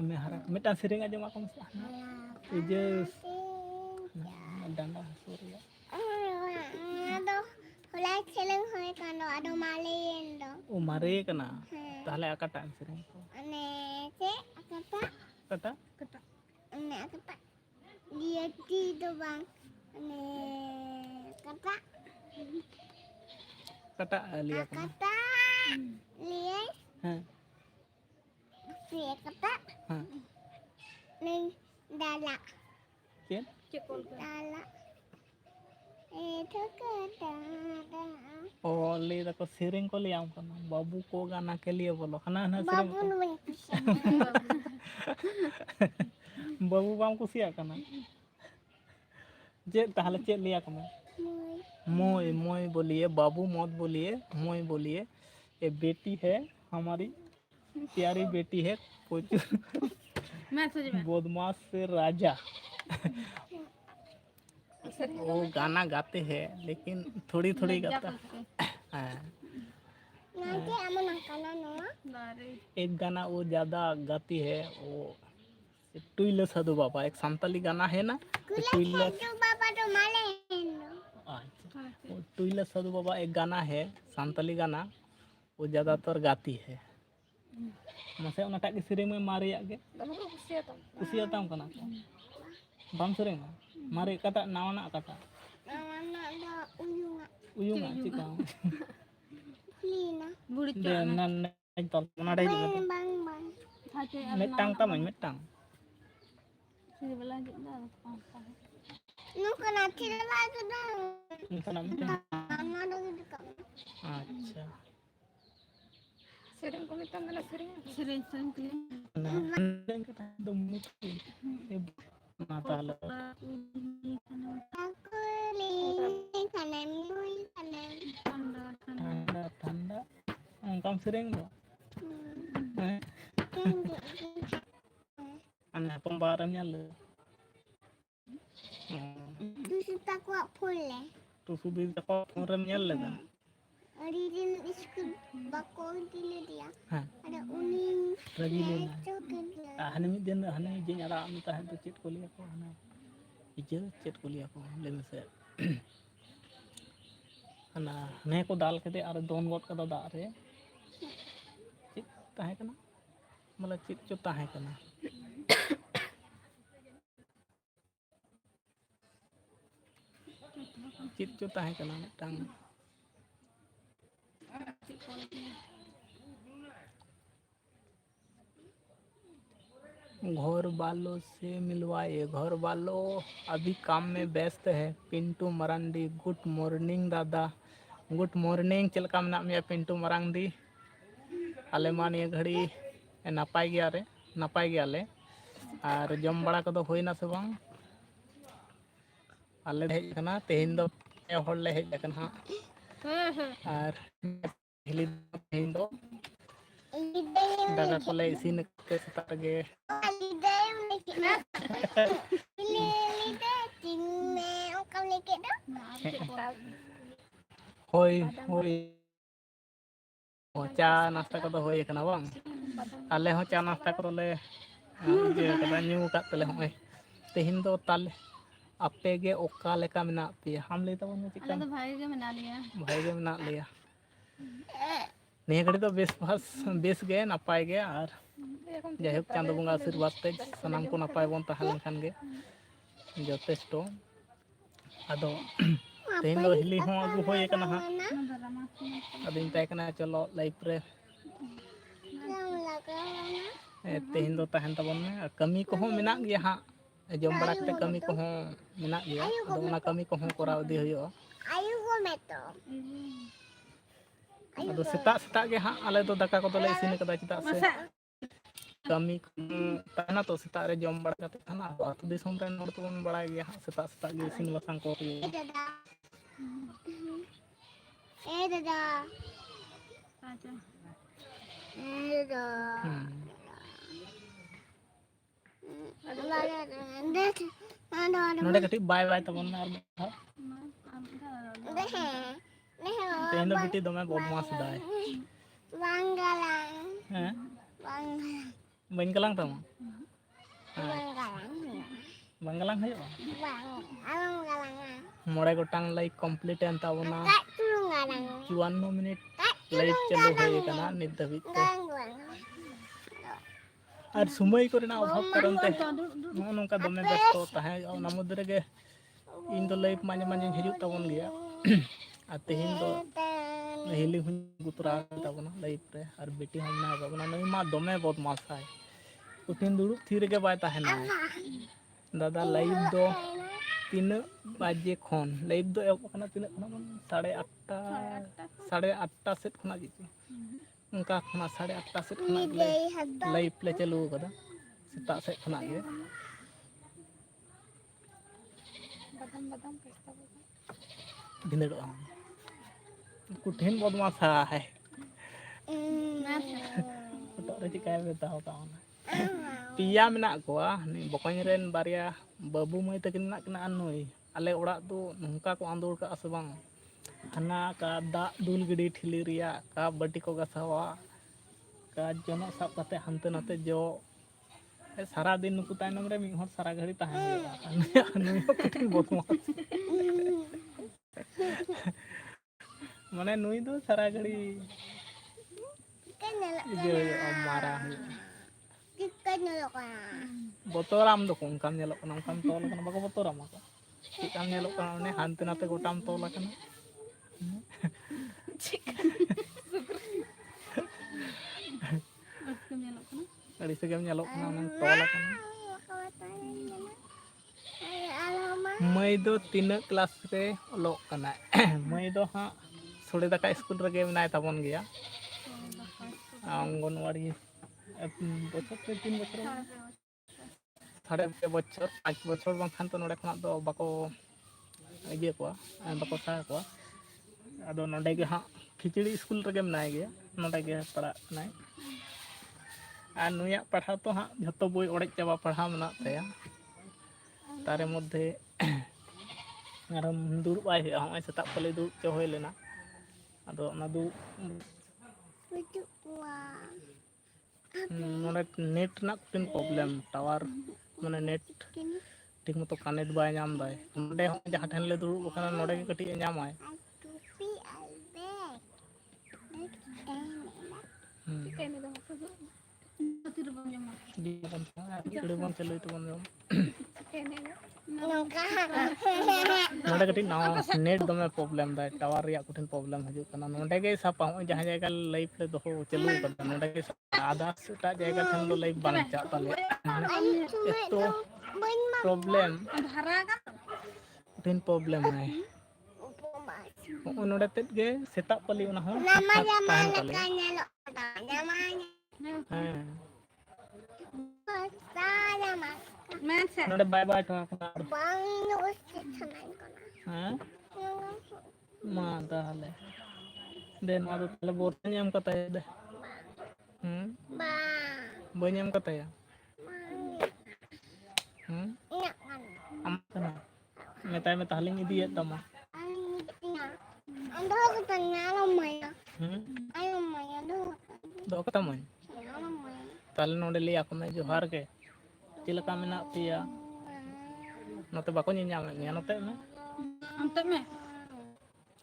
मैं हरा मिटा सिरिंग aja makan Ijus danda surya aduh hulai celeng hoy kano aduh malin do umare kana tahle akata siring ko ane ce akata kata kata ane akata dia di do bang ane kata kata liya kana kata liya ha liya kata ha ning dala chen dala itu kata oh le da ko siring ko liya kana babu ko गाना के लिए बोलो हना हना siring babu nuin babu bam kusiya kana जे ताहले चे लिया कमा मोय मोय बोलिए बाबू मत बोलिए मोय बोलिए ये बेटी है हमारी प्यारी बेटी है बदमाश से राजा वो गाना गाते हैं लेकिन थोड़ी थोड़ी गाता है एक गाना वो ज़्यादा गाती है वो टुइला साधु बाबा एक संताली गाना है ना टुइला वो टुइला साधु बाबा एक गाना है संताली गाना वो ज़्यादातर गाती है मसे उना टाक सिरिंग में मारे आगे कुसियाताम कना बम सिरिंग मारे कटा नावना कटा uyunga चिका buri दे नन तल ना दे metang tamai metang sini belanja dah nu kena tidak lagi dah kana metang mana lagi dekat अच्छा Sering ko nito na sering. Sering ko. Nandang ka tayo muti. Mata lo. Aku lihat kanan Tanda tanda. Kamu sering lo? Anak pembaharannya lo. Tuh tak kuat pula. Tuh sudah dapat pembaharannya lo kan? Origin school bako dile dia. Hah. Ada uning. Rajin. Coklat. Hana mid din hana ije ara am ta to chet kuliah ko hana ije chet kuliah ko le mese hana ne ko dal kete ar don got kada da re chet tahe kana mala chet cho tahe kana chet cho tahe kana mitang घर वालों से मिलवाए घर वालों अभी काम में व्यस्त है पिंटू मरांडी गुड मॉर्निंग दादा गुड मॉर्निंग चलका मेना मेया पिंटू मरांडी आले मा निया घड़ी नापाय गया रे नापाय गया ले और जम बड़ा कदो होइना से बांग आले हेज कना तेहिन दो पे होड़ ले हेज कना और हिली तेहिन दो दादा को ले इसीन के सेता गे होय होय चा नाश्ता कदो होय कना बांग आले हो चा नाश्ता करो ले जे कदा न्यू कात तले होय तेहिन दो ताले आपे गे ओका लेका मेना पे हम ले तबन चिकन तो भाई के मना लिया निया घड़ी तो बेस गे नापाय गे और जायक चांदो बंगा आशीर्वाद ते सनाम को नापाय बन तहन खान गे जथेष्ट आदो तेहिन दो हिली हो अगु होय कना हा अदिन ताय कना चलो लाइफ रे तेहिन दो तहन तबन में कमी को हो मेना गया हा जम बड़ा कते कमी को हो मेना गया आदो ओना कमी को हो कराव दी होयो आयु को मेतो आदो सेता सेता गे हा आले तो दाका को तो ले इसिन कदा चिता से कमी ताना तो सेता रे जम बड़ा कते थाना अतु दिसम रे नोड़ तो बन बड़ा गया हा सेता सेता गे इसिन बसंग को दादा अच्छा नोड़े कटी बाय बाय तबन ना तेहिन दो बिटी दमे बदमाश दाय Banggalang. Hah? Banggalang. Banggalang tama? Banggalang hayo? Banggalang. Moray gotang like complete en tabona. 54 minute like चालू होय kana nit dhabit te. और समय करना अभाव कारण ते नोंका दमे व्यस्त ताहे ओना मध्य गे इन दो लाइफ माने माने हिजुक तबन गया आ तेहिन दो हिली हुन गुतरा तबना लाइफ रे और बेटी हमना तबना नई मा दमे बदमाश है उठिन दुड़ुब थीर के बाय ताहेना दादा लाइफ दो 3 बजे खन लाइफ दो एब कना तिना खना 8:30 सेट खना जिति उनका खना 8:30 सेट खना लाइफ ले चालू कदा सेता सेट खना गे बादाम पेस्ता भिंदड़ कुठिन बदमाश है फोटो रे चिकाय बेता होता पिया मेना कोआ नि बकኝ रेन बारिया बाबू मई तकिन मेना कना अनुई आले ओड़ा दो नोंका को आंदोल का से बांग हना का दा दुल गिडी ठिली रिया का बटी को गसावा का जनो सब कते हंते नते जो सारा दिन नुकु तायनम रे मिहर सारा घड़ी ताहे अनुई कुठिन बदमाश माने नुई दो सारा घड़ी जो मारा बोतोराम दो उनकाम नेलो कना उनकाम तोल कना बाको बोतोराम को चिकाम नेलो कना ने हानते नाते गोटाम तोल कना अड़ी से गेम नेलो कना उन तोल कना मई दो 3 क्लास रे ओलो कना मई दो हा सोडे दाका स्कूल रे गेम नाय ताबन गया आंगनवाड़ी बच्चों पे 3 बच्चों 3.5 बच्चों 5 बच्चों बांखान तो नोडे खना दो बाको इये को बाको सा को आदो नोडे गे हाँ खिचड़ी स्कूल रगे मनाए गया नोडे गे पढ़ा नाय आ नुया पढ़ा तो हाँ झतो बोई ओड़े चाबा पढ़ा मना तया तारे मध्य आराम दुरुब आय हमें सेता पले दुरुब च होय लेना आदो ना दुरुब नोडे नेट ना कुटिन प्रॉब्लम टावर माने नेट ठीक मतो कनेक्ट बाय नाम दाय नोडे हम जहां ठन ले दुरुब बखाना नोडे के कटी नामाय बन चलो तो बन नोडे कटी ना नेट दमे प्रॉब्लम दाय टावर रिया कुटिन प्रॉब्लम हजू कना नोडे के सापा जहां जगह लाइव ले दो चलू कर नोडे के आधा टा जगह ठन दो लाइव बांग चा ताले तो प्रॉब्लम कुटिन प्रॉब्लम है नोडे तेत गे सेता पली उना हो ताहन पले नोडे बाय बाय तो हां मा ताहले देन मा ताहले बोरते एम कता है दे बनी एम कता है am kana metai me tahle ngidi ya tama ando kata nyala maya ayo maya do kata moy tahle nonde li aku me johar ke tilaka mena pia note bako nyam me note me am note me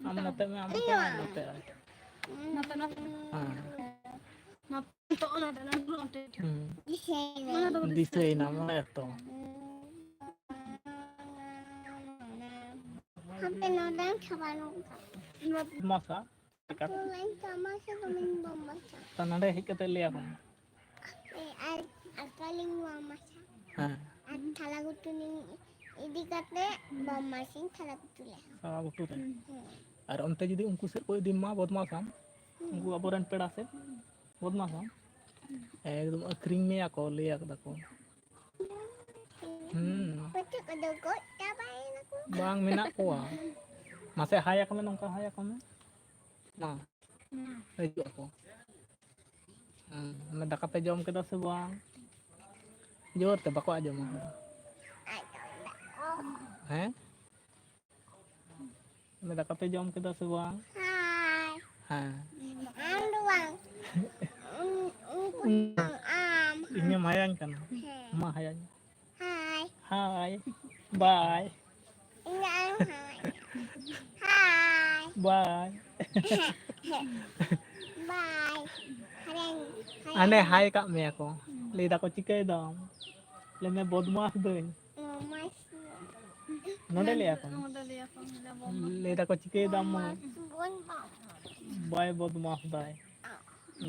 am note me am note na to na na note disay na mo eto Hape nodang chabano masa dekat masa tumin bomasa tanade hikate le ako akaling masa at thalagutuning idikate bomasin thalagutule thalagutule ar onte jodi unku se koi din ma bodmasam unku aboran peda se bodmasam ekdom akring me ako le akdako bang minak ko masa haya kami nongka haya kami nah rejo ako medaka pe jom kita se bang jor te bako aja mah medaka pe jom kita se bang hai bang ini mayang kan mah hayang hai bye bye bye ane hai kak me ako le da ko chikai dam le me bodmas doi node le ako le da ko chikai dam mo bye bodmas dai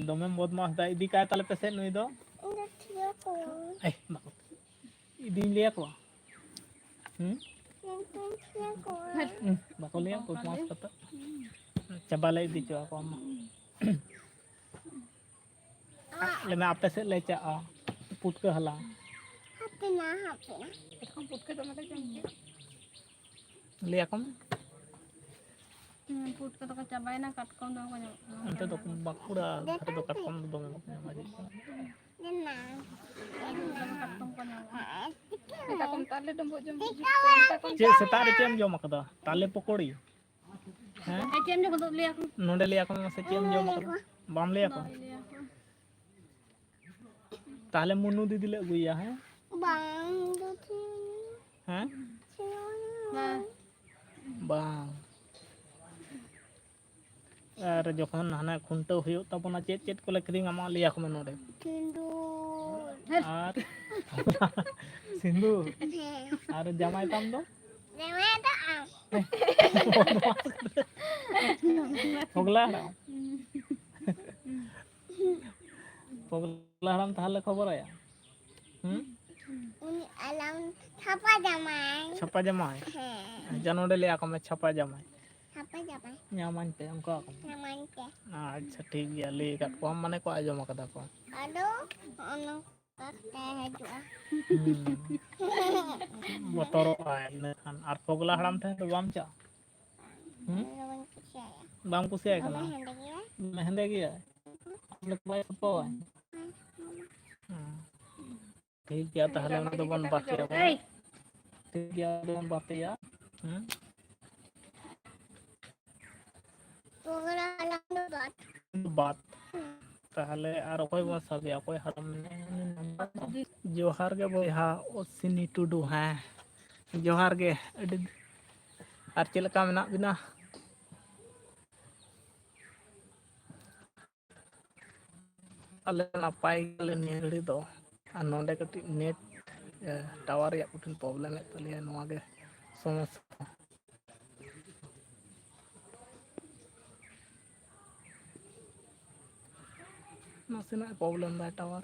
dome bodmas dai di ka tale pese nui do eh bako idin le ako bako le ako mas kata coba le di cho ako ama le me ape se le cha put ke hala hape na kam put ke to mate jam le ako put ke to ka cabai na kat kom do ko ante to bakura ate to kat kom do me maji na kat kom ko kita kom tale dombo jom che setar chem jom akada tale pokori chem jom le ako nonde le ako se chem jom akada bam le ako ताले मुन्नू दीदी ले गुइया है बांग दथी हैं बांग अरे जखन हाना खुंटो हुयो तबना चेत चेत को लकरिंग आमा लिया को नोडे सिंदूर आर सिंदूर आर जमाई ताम दो जमाई ता होगला पगला हराम ताहले खबर आया उनी अलाउन छापा जमाई जानोडे ले आको में छापा जमाई छापा Nyamain pe ongka ko. Acha ठीक गया ले kat ko mane ko ajom akada ko. Botoro ay kan ar pogla haram the to bam cha. Bam kusiya kana. Mehende gया. Lek bai ko. ठीक गया ताहले उन दो बन बाते ya. ठीक गया दो बन बाते ya. बात ताहले आर कोई बस साबे कोई हरम जोहार के बोहा ओसिनी टुडू हैं जोहार के आर चेलका मेना बिना अले नापाई ले नेड़ी दो आ नोंडे कटी नेट टावर या कुछ प्रॉब्लम है तलिया नोआ के समस्या नासेना प्रॉब्लम दा टावर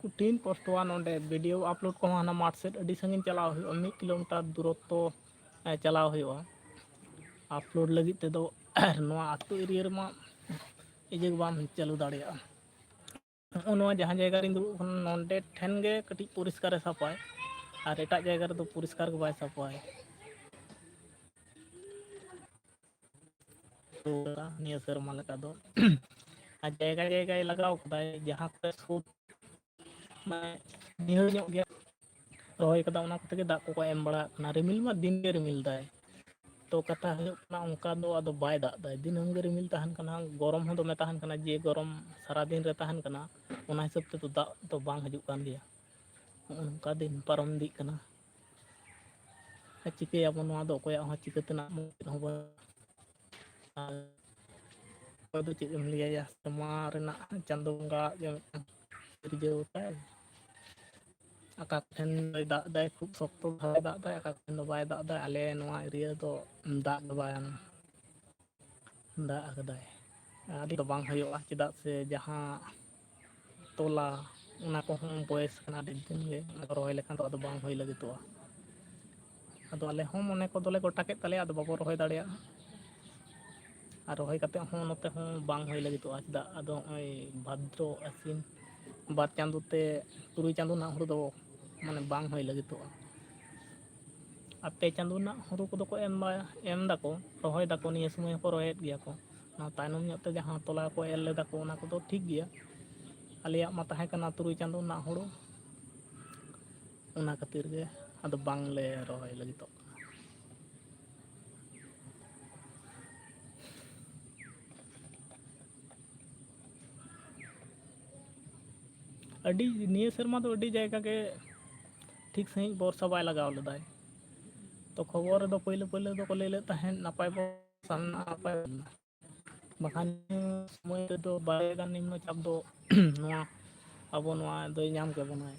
कुटिन कष्टवा नोंडे वीडियो अपलोड को हाना मार्ट सेट अडी संगिन चलाव हुई 1 किलोमीटर दूरत्व चलाव हुआ अपलोड लगी ते दो नोआ आतु एरिया रमा इजे बाम चालू दाड़िया नोआ जहां जगह रिन दुड़ुब खन नोंडे ठेन गे कटी परिष्कार साफाय और एटा जगह रे दो परिष्कार को बाय साफाय निया शर्मा लगा दो आ जगह जगह लगाव कदाय जहां पे सूद मैं निहर ᱧᱚᱜ गया रोय कदा उना कते के दा को एम बड़ा ना रिमिल मा दिन के रिमिल दाय तो कथा हुयुग ना उनका दो आदो बाय दा दाय दिनम गे रिमिल तहन कना गरम हो दो मे तहन कना जे गरम सारा दिन रे तहन कना उना हिसाब ते तो दा तो बांग हजु कान गया उनका दिन परम दी कना चिके अब नोआ दो कोया हो चिकतना हो तो चेक एम लिया समा रेना चांदो बंगा जे रिजर्व ताय आका ठेन दा दाय खूब सख्तो भावे दा दाय आका ठेन दो बाय दा दाय आले नोआ एरिया दो दा दो बायन दा akadaय आदि तो बांग हुयुआ चेदा से जहां तोला उना को हम बॉयस कना दिन गे रोय लेखान तो आदो बांग होय लगितोआ आदो आले हम मने को दोले गोटा के तले आदो बाबो रोय दाड़िया और रोय कते हम नते हम बांग होय लगितोआ चेदा आदो ओय भाद्रो आसिन बार चांदो ते तुरुई चांदो ना हुरु दो माने बांग होय लगितोआ अपे चांदो ना हुरु को दो को एम दाको रोय दाको निया समय को रोयत गया को ना तायनम ᱧᱚᱜ ᱛᱮ ᱡᱟᱦᱟᱸ ᱛᱚᱞᱟ ᱠᱚ ᱮᱨ ᱞᱮᱫᱟ ᱠᱚ ᱚᱱᱟ ᱠᱚᱫᱚ ᱴᱷᱤᱠ ᱜᱮᱭᱟ ᱟᱞᱮᱭᱟᱜ ᱢᱟ ᱛᱟᱦᱮᱸ ᱠᱟᱱᱟ 3 ᱪᱟᱸᱫᱳ ᱨᱮᱱᱟᱜ ᱦᱩᱲᱩ ᱚᱱᱟ ᱠᱷᱟᱹᱛᱤᱨ ᱜᱮ ᱟᱫᱚ ᱵᱟᱝᱞᱮ ᱨᱚᱦᱚᱭ ᱞᱟᱹᱜᱤᱫᱚᱜ ᱠᱟᱱᱟ ᱟᱹᱰᱤ ᱱᱤᱭᱟᱹ ᱥᱮᱨᱢᱟ ᱫᱚ ᱟᱹᱰᱤ ᱡᱟᱭᱜᱟ ᱜᱮ ᱴᱷᱤᱠ ᱥᱟᱺᱦᱤᱡ ᱵᱚᱨᱥᱟ ᱵᱟᱭ ᱞᱟᱜᱟᱣ ᱞᱮᱫᱟᱭ तो खबर रे दो पहले पहले दो को ले ले तहन नापाय बो नापाय बखान समय तो बाय गान निम्न चाप दो नोआ अब नोआ दो नाम के बनाय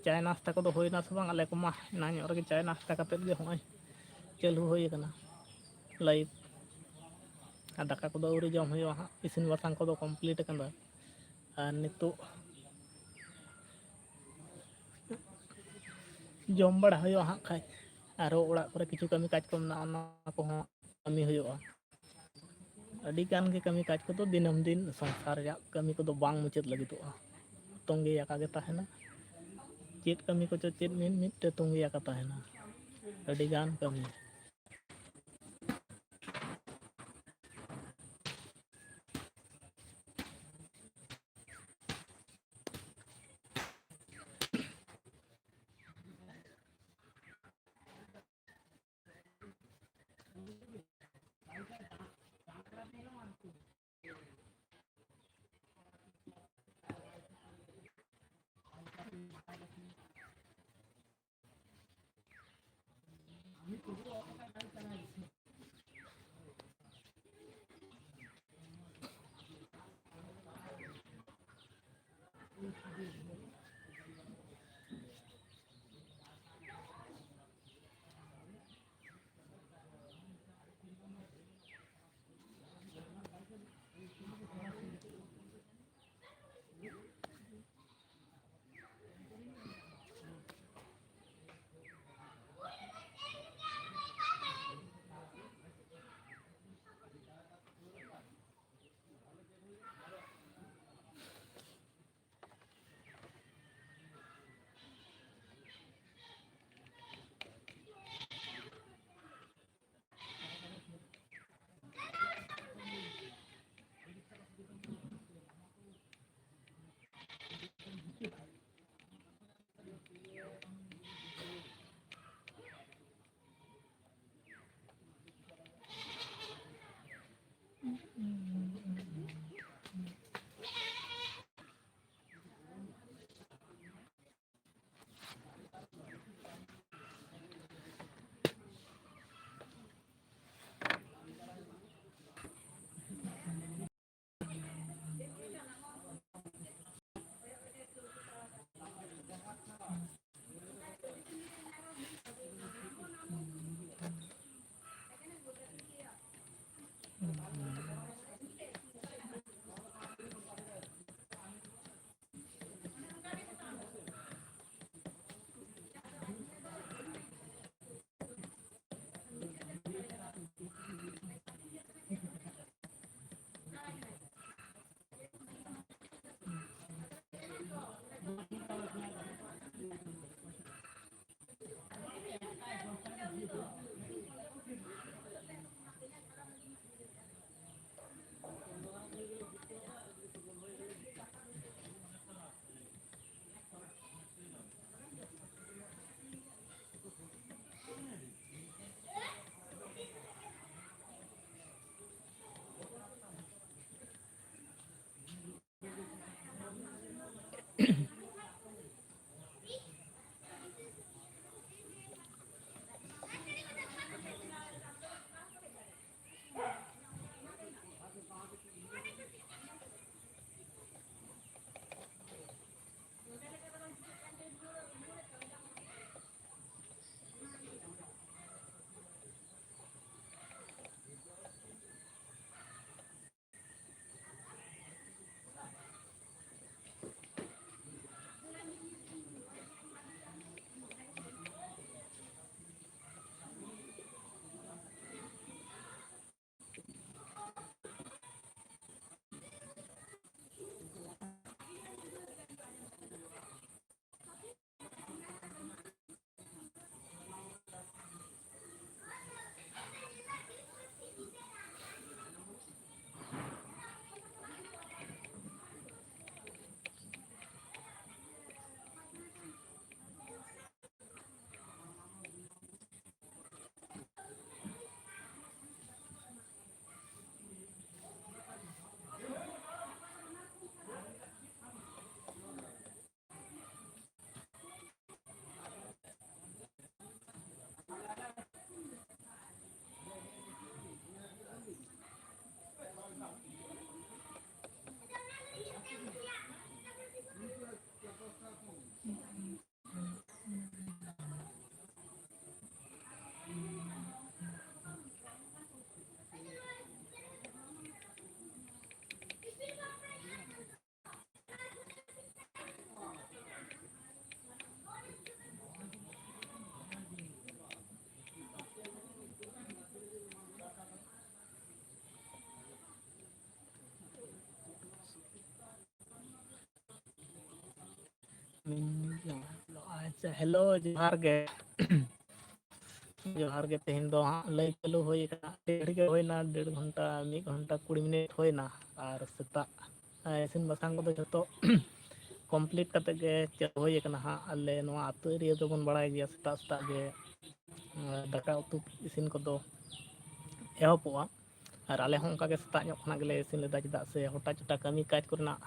चाय नाश्ता को होय ना से बांग आले को मा ना ᱧᱚᱜ ᱨᱮᱜᱮ चाय नाश्ता कते गे होय चालू होय कना लाइव आ दाका को दो औरी जम होय हा इसिन बासांग को दो कंप्लीट कना आ नितो जम बड़ा होय हा खाय आरो ओड़ा करे किछु कमी काज को ना ना को कमी होय अडी गान के कमी काज को तो दिनम दिन संसार या कमी को दो बांग मुचत लगितोआ तोंगे याका गे ताहेना चेत कमी को चेत मिन मिट ते तोंगे याका ताहेना अडी गान कमी ᱟᱪᱪᱷᱟ ᱦᱮᱞᱳ ᱡᱚᱦᱟᱨ ᱜᱮ ᱡᱚᱦᱟᱨ ᱜᱮ ᱛᱮᱦᱮᱧ ᱫᱚ ᱦᱟᱸᱜ ᱞᱟᱹᱭ ᱪᱟᱹᱞᱩ ᱦᱩᱭ ᱟᱠᱟᱱᱟ ᱰᱮᱲ ᱜᱮ ᱦᱩᱭᱱᱟ 1.5 ᱜᱷᱚᱱᱴᱟ 1 ᱜᱷᱚᱱᱴᱟ 20 ᱢᱤᱱᱤᱴ ᱦᱩᱭᱱᱟ ᱟᱨ ᱥᱮᱛᱟᱜ ᱤᱥᱤᱱ ᱵᱟᱥᱟᱝ ᱠᱚᱫᱚ ᱡᱷᱚᱛᱚ ᱠᱚᱢᱯᱞᱤᱴ ᱠᱟᱛᱮᱫ ᱜᱮ ᱪᱮᱫ ᱦᱩᱭ ᱟᱠᱟᱱᱟ ᱦᱟᱸᱜ ᱟᱞᱮ ᱱᱚᱣᱟ ᱟᱹᱛᱩ ᱮᱨᱤᱭᱟ ᱫᱚᱵᱚᱱ ᱵᱟᱲᱟᱭ ᱜᱮᱭᱟ ᱥᱮᱛᱟᱜ ᱥᱮᱛᱟᱜ ᱜᱮ ᱫᱟᱠᱟ ᱩᱛᱩ ᱤᱥᱤᱱ ᱠᱚᱫᱚ ᱮᱦᱚᱵᱚᱜᱼᱟ ᱟᱨ ᱟᱞᱮ ᱦᱚᱸ ᱚᱱᱠᱟᱜᱮ ᱥᱮᱛᱟᱜ ᱧᱚᱜ ᱠᱷᱚᱱᱟᱜ ᱜᱮᱞᱮ ᱤᱥᱤᱱ ᱞᱮᱫᱟ ᱪᱮᱫᱟᱜ ᱥᱮ ᱦᱚᱴᱟ ᱪᱚᱴᱟ ᱠᱟᱹᱢᱤ ᱠᱟᱡᱽ ᱠᱚᱨᱮᱱᱟᱜ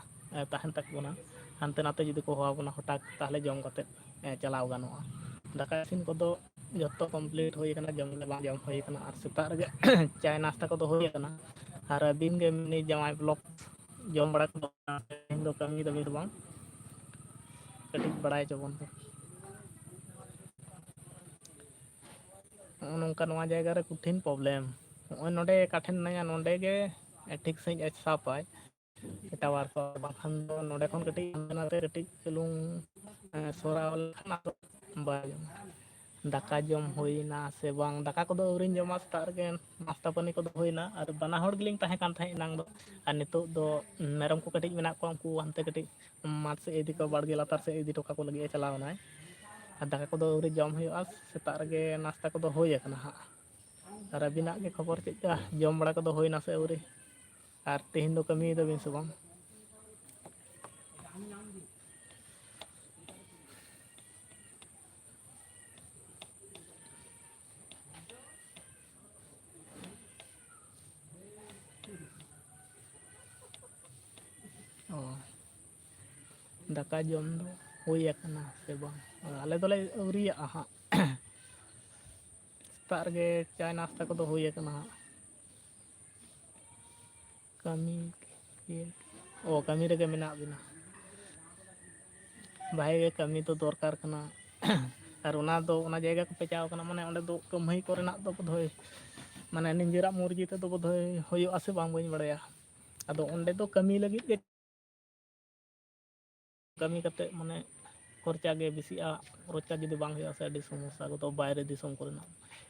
ᱛᱟᱦᱮᱱ ᱛᱟᱠᱚᱱᱟ ᱦᱟᱱᱛᱮ ᱱᱟᱛᱮ ᱡᱩᱫᱤ ᱠᱚ ᱦᱚᱦᱚ ᱟᱵᱚᱱᱟ ᱦᱚᱴᱟᱛ ᱛᱟᱦᱚᱞᱮ ᱡᱚᱢ ᱠᱟᱛᱮᱫ ᱪᱟᱞᱟᱣ ᱜᱟᱱᱚᱜᱼᱟ ᱫᱟᱠᱟ ᱤᱥᱤᱱ ᱠᱚᱫᱚ ᱡᱚᱛᱚ ᱠᱚᱢᱯᱞᱤᱴ ᱦᱩᱭ ᱟᱠᱟᱱᱟ ᱡᱚᱢ ᱜᱮ ᱵᱟᱝ ᱡᱚᱢ ᱦᱩᱭ ᱟᱠᱟᱱᱟ ᱟᱨ ᱥᱮᱛᱟᱜ ᱨᱮᱜᱮ ᱪᱟᱭ ᱱᱟᱥᱛᱟ ᱠᱚᱫᱚ ᱦᱩᱭ ᱟᱠᱟᱱᱟ ᱟᱨ ᱟᱹᱵᱤᱱ ᱜᱮ ᱮᱢᱱᱤ ᱡᱟᱶᱟᱭ ᱵᱞᱚᱠ ᱡᱚᱢ ᱵᱟᱲᱟ ᱠᱚᱫᱚ ᱛᱮᱦᱮᱧ ᱫᱚ ᱠᱟᱹᱢᱤ ᱫᱟᱹᱵᱤᱱ ᱫᱚ ᱵᱟᱝ ᱠᱟᱹᱴᱤᱡ ᱵᱟᱲᱟᱭ ᱦᱚᱪᱚ ᱵᱚᱱ ᱯᱮ ᱱᱚᱜᱼᱚ ᱱᱚᱝᱠᱟ ᱱᱚᱣᱟ ᱡᱟᱭᱜᱟ ᱨᱮ ᱠᱚᱴᱷᱤᱱ ᱯᱨᱚᱵᱞᱮᱢ ᱱᱚᱜᱼᱚᱭ ᱱᱚᱰᱮ ᱚᱠᱟᱴᱷᱮᱱ ᱢᱮᱱᱟᱧᱟ ᱱᱚᱸᱰᱮ ᱜᱮ ᱴᱷᱤᱠ ᱥᱟᱺᱦᱤᱡ ᱮ ᱥᱟᱵᱟᱭ ᱴᱟᱣᱟᱨ ᱠᱚ ᱵᱟᱝᱠᱷᱟᱱ ᱫᱚ ᱱᱚᱸᱰᱮ ᱠᱷᱚᱱ ᱠᱟᱹᱴᱤᱡ ᱦᱟᱱᱛᱮ ᱱᱟᱛᱮ ᱠᱟᱹᱴᱤᱡ ᱪᱩᱞᱩᱝ ᱥᱚᱨᱟᱣ ᱞᱮᱠᱷᱟᱱ ᱵᱟᱭ ᱫᱟᱠᱟ ᱡᱚᱢ ᱦᱩᱭᱱᱟ ᱥᱮ ᱵᱟᱝ ᱫᱟᱠᱟ ᱠᱚᱫᱚ ᱟᱹᱣᱨᱤᱧ ᱡᱚᱢᱟ ᱥᱮᱛᱟᱜ ᱨᱮᱜᱮ ᱱᱟᱥᱛᱟ ᱯᱟᱹᱱᱤ ᱠᱚᱫᱚ ᱦᱩᱭᱱᱟ ᱟᱨ ᱵᱟᱱᱟ ᱦᱚᱲ ᱜᱮᱞᱤᱧ ᱛᱟᱦᱮᱸ ᱠᱟᱱ ᱛᱟᱦᱮᱸᱫ ᱮᱱᱟᱝ ᱫᱚ ᱟᱨ ᱱᱤᱛᱚᱜ ᱫᱚ ᱢᱮᱨᱚᱢ ᱠᱚ ᱠᱟᱹᱴᱤᱡ ᱢᱮᱱᱟᱜ ᱠᱚᱣᱟ ᱩᱱᱠᱩ ᱦᱟᱱᱛᱮ ᱠᱟᱹᱴᱤᱡ ᱢᱟᱴᱷ ᱥᱮᱫ ᱤᱫᱤ ᱠᱚᱣᱟ ᱵᱟᱲᱜᱮ ᱞᱟᱛᱟᱨ ᱥᱮᱫ ᱤᱫᱤ ᱦᱚᱴᱚ ᱠᱟᱠᱚ ᱞᱟᱹᱜᱤᱫ ᱮ ᱪᱟᱞᱟᱣᱱᱟᱭ ᱟᱨ ᱫᱟᱠᱟ ᱠᱚᱫᱚ ᱟᱹᱣᱨᱤ ᱡᱚᱢ ᱦᱩᱭᱩᱜᱼᱟ ᱥᱮᱛᱟᱜ ᱨᱮᱜᱮ ᱱᱟᱥᱛᱟ ᱠᱚᱫᱚ ᱦᱩᱭ ᱟᱠᱟᱱᱟ ᱦᱟᱸᱜ ᱟᱨ ᱟᱹᱵᱤᱱᱟᱜ ᱜᱮ ᱠᱷᱚᱵᱚᱨ ᱪᱮᱫᱞᱮᱠᱟ ᱡᱚᱢ ᱵᱟᱲᱟ ᱠᱚᱫᱚ ᱦᱩᱭᱱᱟ ᱥᱮ ᱟᱹᱣᱨᱤ ᱟᱨ ᱛᱮᱦᱮᱧ ᱫᱚ ᱠᱟᱹᱢᱤᱭ ᱫᱟᱵᱤᱱ ᱥᱮ ᱵᱟᱝ ᱚ ᱫᱟᱠᱟ ᱡᱚᱢ ᱫᱚ ᱦᱩᱭ ᱟᱠᱟᱱᱟ ᱥᱮ ᱵᱟᱝ ᱟᱞᱮ ᱫᱚᱞᱮ ᱟᱹᱣᱨᱤᱭᱟᱜᱼᱟ ᱦᱟᱸᱜ ᱥᱮᱛᱟᱜ ᱨᱮᱜᱮ ᱪᱟᱭ ᱱᱟᱥᱛᱟ ᱠᱚᱫᱚ ᱦᱩᱭ ᱟᱠᱟᱱᱟ ᱦᱟᱸᱜ ᱠᱟᱹᱢᱤ ᱠᱟᱹᱢᱤ ᱨᱮᱜᱮ ᱢᱮᱱᱟᱜ ᱵᱤᱱᱟ ᱵᱷᱟᱜᱮ ᱜᱮ ᱠᱟᱹᱢᱤ ᱫᱚ ᱫᱚᱨᱠᱟᱨ ᱠᱟᱱᱟ ᱟᱨ ᱚᱱᱟ ᱫᱚ ᱚᱱᱟ ᱡᱟᱭᱜᱟ ᱠᱚᱯᱮ ᱪᱟᱣ ᱠᱟᱱᱟ ᱢᱟᱱᱮ ᱚᱸᱰᱮ ᱫᱚ ᱠᱟᱹᱢᱦᱟᱹᱭ ᱠᱚᱨᱮᱱᱟᱜ ᱫᱚ ᱵᱳᱫᱷᱚᱭ ᱢᱟᱱᱮ ᱱᱤᱡᱮᱨᱟᱜ ᱢᱚᱨᱡᱤ ᱛᱮᱫᱚ ᱵᱳᱫᱷᱚᱭ ᱦᱩᱭᱩᱜᱼᱟ ᱥᱮ ᱵᱟᱝ ᱵᱟᱹᱧ ᱵᱟᱲᱟᱭᱟ ᱟᱫᱚ ᱚᱸᱰᱮ ᱫᱚ ᱠᱟᱹᱢᱤ ᱞᱟᱹᱜᱤᱫ ᱜᱮ ᱠᱟᱹᱢᱤ ᱠᱟᱛᱮᱫ ᱢᱟᱱᱮ ᱠᱷᱚᱨᱪᱟ ᱜᱮ ᱵᱮᱥᱤᱜᱼᱟ ᱠᱷᱚᱨᱪᱟ ᱡᱩᱫᱤ ᱵᱟᱝ ᱦᱩᱭᱩᱜᱼᱟ ᱥᱮ ᱟᱹᱰᱤ ᱥᱚᱢᱚᱥᱥᱟ ᱠᱚᱫᱚ ᱵᱟᱭᱨᱮ ᱫᱤᱥᱚᱢ ᱠᱚᱨᱮᱱᱟᱜ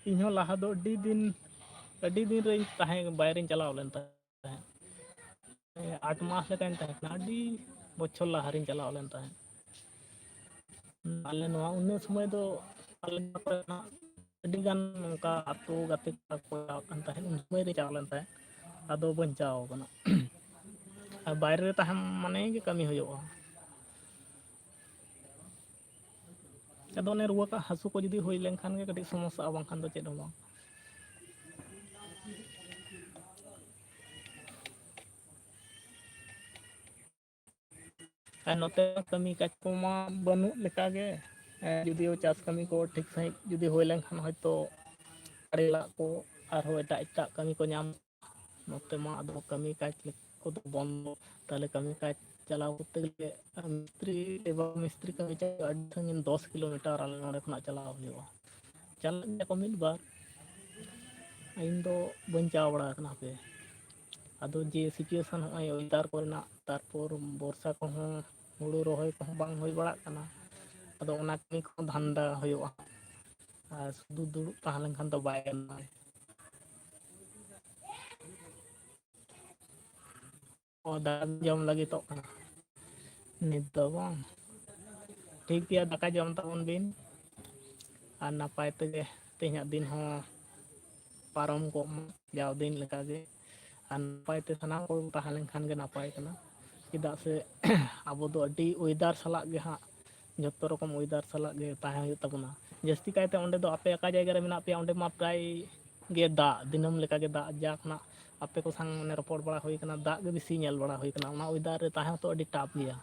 ᱤᱧᱦᱚᱸ ᱞᱟᱦᱟ ᱫᱚ ᱟᱹᱰᱤ ᱫᱤᱱ ᱨᱮᱧ ᱛᱟᱦᱮᱸ ᱵᱟᱭᱨᱮᱧ ᱪᱟᱞᱟᱣ ᱞᱮᱱ ᱛᱟᱦᱮᱸᱫ 8 ᱢᱟᱥ ᱞᱮᱠᱟᱧ ᱛᱟᱦᱮᱸ ᱠᱟᱱᱟ ᱟᱹᱰᱤ ᱵᱚᱪᱷᱚᱨ ᱞᱟᱦᱟᱨᱤᱧ ᱪᱟᱞᱟᱣ ᱞᱮᱱ ᱛᱟᱦᱮᱸᱫ ᱟᱞᱮ ᱱᱚᱣᱟ ᱩᱱᱟᱹᱜ ᱥᱚᱢᱚᱭ ᱫᱚ ᱟᱞᱮ ᱠᱚᱨᱮᱱᱟᱜ ᱟᱹᱰᱤ ᱜᱟᱱ ᱱᱚᱝᱠᱟ ᱟᱹᱛᱩ ᱜᱟᱛᱮ ᱠᱚᱲᱟ ᱠᱚ ᱪᱟᱞᱟᱣ ᱠᱟᱱ ᱛᱟᱦᱮᱸᱫ ᱩᱱ ᱥᱚᱢᱚᱭ ᱨᱮ ᱪᱟᱞᱟᱣ ᱞᱮᱱ ᱛᱟᱦᱮᱸᱫ ᱟᱫᱚ ᱵᱟᱹᱧ ᱪᱟᱣ ᱠᱟᱱᱟ ᱟᱨ ᱵᱟᱭᱨᱮ ᱨᱮ ᱛᱟᱦᱮᱸ ᱢᱟᱱᱮ ᱜᱮ ᱠᱟᱹᱢᱤ ᱦᱩᱭᱩᱜᱼᱟ ᱟᱫᱚ ᱚᱱᱮ ᱨᱩᱣᱟᱹ ᱠᱚ ᱦᱟᱹᱥᱩ ᱠᱚ ᱡᱩᱫᱤ ᱦᱩᱭ ᱞᱮᱱᱠᱷᱟᱱ ᱜᱮ ᱠᱟᱹᱴᱤᱡ ᱥᱚᱢᱚᱥᱥᱟᱜᱼᱟ ᱵᱟᱝᱠᱷᱟᱱ ᱫᱚ ᱪᱮᱫ ᱦᱚᱸ ᱵᱟᱝ ᱟᱨ ᱱᱚᱛᱮ ᱠᱟᱹᱢᱤ ᱠᱟᱡᱽ ᱠᱚᱢᱟ ᱵᱟᱹᱱᱩᱜ ᱞᱮᱠᱟᱜᱮ, ᱡᱩᱫᱤᱳ ᱪᱟᱥ ᱠᱟᱹᱢᱤ ᱠᱚ ᱴᱷᱤᱠ ᱥᱟᱺᱦᱤᱡ ᱡᱩᱫᱤ ᱦᱩᱭ ᱞᱮᱱᱠᱷᱟᱱ ᱦᱚᱭᱛᱳ ᱟᱲᱮ ᱞᱟᱜ ᱠᱚ ᱟᱨᱦᱚᱸ ᱮᱴᱟᱜ ᱮᱴᱟᱜ ᱠᱟᱹᱢᱤ ᱠᱚ ᱧᱟᱢ, ᱱᱚᱛᱮ ᱢᱟ ᱟᱫᱚ ᱠᱟᱹᱢᱤ ᱠᱟᱡᱽ ᱠᱚᱫᱚ ᱵᱚᱱᱫᱚ, ᱛᱟᱦᱚᱞᱮ ᱠᱟᱹᱢᱤ ᱠᱟᱡᱽ ᱪᱟᱞᱟᱣ ᱠᱚᱨᱛᱮ ᱜᱮᱞᱮ ᱢᱤᱥᱛᱨᱤ ᱮᱵᱚᱝ ᱢᱤᱥᱛᱨᱤ ᱠᱟᱹᱢᱤ ᱟᱹᱰᱤ ᱥᱟᱺᱜᱤᱧ 10 ᱠᱤᱞᱳᱢᱤᱴᱟᱨ ᱟᱞᱮ ᱱᱚᱰᱮ ᱠᱷᱚᱱᱟᱜ ᱪᱟᱞᱟᱣ ᱦᱩᱭᱩᱜᱼᱟ᱾ ᱪᱟᱞᱟᱜ ᱜᱮᱭᱟ ᱠᱚ ᱢᱤᱫ ᱵᱟᱨ, ᱤᱧ ᱫᱚ ᱵᱟᱹᱧ ᱪᱟᱞᱟᱣ ᱵᱟᱲᱟ ᱟᱠᱟᱱᱟ ᱦᱟᱯᱮ᱾ ᱟᱫᱚ ᱡᱮ ᱥᱤᱪᱩᱭᱮᱥᱚᱱ ᱱᱚᱜᱼᱚᱭ ᱚᱭᱮᱫᱟᱨ ᱠᱚᱨᱮᱱᱟᱜ ᱛᱟᱨᱯᱚᱨ ᱵᱚᱨᱥᱟ ᱠᱚᱦᱚᱸ ᱦᱩᱲᱩ ᱨᱚᱦᱚᱭ ᱠᱚᱦᱚᱸ ᱵᱟᱝ ᱦᱩᱭ ᱵᱟᱲᱟᱜ ᱠᱟᱱᱟ, ᱟᱫᱚ ᱚᱱᱟ ᱠᱟᱹᱢᱤ ᱠᱚᱦᱚᱸ ᱫᱷᱟᱱᱫᱟ ᱦᱩᱭᱩᱜᱼᱟ᱾ ᱟᱨ ᱥᱩᱫᱩ ᱫᱩᱲᱩᱵ ᱛᱟᱦᱮᱸ ᱞᱮᱱᱠᱷᱟᱱ ᱫᱚ ᱵᱟᱭ ᱜᱟᱱᱚᱜᱼᱟ᱾ ᱚ ᱫᱟᱠᱟ ᱡᱚᱢ ᱞᱟᱹᱜᱤᱫᱚᱜ ᱠᱟᱱᱟ ᱱᱤᱛ ᱫᱚ ᱵᱟᱝ? ᱴᱷᱤᱠ ᱜᱮᱭᱟ ᱫᱟᱠᱟ ᱡᱚᱢ ᱛᱟᱵᱚᱱ ᱵᱤᱱ, ᱟᱨ ᱱᱟᱯᱟᱭ ᱛᱮᱜᱮ ᱛᱮᱦᱮᱧᱟᱜ ᱫᱤᱱ ᱦᱚᱸ ᱯᱟᱨᱚᱢ ᱠᱚᱜ ᱢᱟ ᱡᱟᱣ ᱫᱤᱱ ᱞᱮᱠᱟᱜᱮ, ᱟᱨ ᱱᱟᱯᱟᱭ ᱛᱮ ᱥᱟᱱᱟᱢ ᱠᱚ ᱛᱟᱦᱮᱸ ᱞᱮᱱᱠᱷᱟᱱ ᱜᱮ ᱱᱟᱯᱟᱭ ᱠᱟᱱᱟ᱾ ᱪᱮᱫᱟᱜ ᱥᱮ ᱟᱵᱚ ᱫᱚ ᱟᱹᱰᱤ ᱚᱭᱮᱫᱟᱨ ᱥᱟᱞᱟᱜ ᱜᱮ ᱦᱟᱸᱜ ᱡᱚᱛᱚ ᱨᱚᱠᱚᱢ ᱚᱭᱮᱫᱟᱨ ᱥᱟᱞᱟᱜ ᱜᱮ ᱛᱟᱦᱮᱸ ᱦᱩᱭᱩᱜ ᱛᱟᱵᱚᱱᱟ᱾ ᱡᱟᱹᱥᱛᱤ ᱠᱟᱭᱛᱮ ᱚᱸᱰᱮ ᱫᱚ ᱟᱯᱮ ᱚᱠᱟ ᱡᱟᱭᱜᱟ ᱨᱮ ᱢᱮᱱᱟᱜ ᱯᱮᱭᱟ ᱚᱸᱰᱮ ᱢᱟ ᱯᱨᱟᱭ ᱜᱮ ᱫᱟᱜ ᱫᱤᱱᱟᱹᱢ ᱞᱮᱠᱟᱜᱮ ᱫᱟᱜ ᱡᱟ ᱠᱷᱚᱱᱟᱜ ᱟᱯᱮ ᱠᱚ ᱥᱟᱶ ᱢᱟᱱᱮ ᱨᱚᱯᱚᱲ ᱵᱟᱲᱟ ᱦᱩᱭ ᱠᱟᱱᱟ, ᱫᱟᱜ ᱜᱮ ᱵᱮᱥᱤ ᱧᱮᱞ ᱵᱟᱲᱟ ᱦᱩᱭ ᱠᱟᱱᱟ᱾ ᱚᱱᱟ ᱚᱭᱮᱫᱟᱨ ᱨᱮ ᱛᱟᱦᱮᱸ ᱦᱚᱸᱛᱚ ᱟᱹᱰᱤ ᱴᱟᱯ ᱜᱮᱭᱟ᱾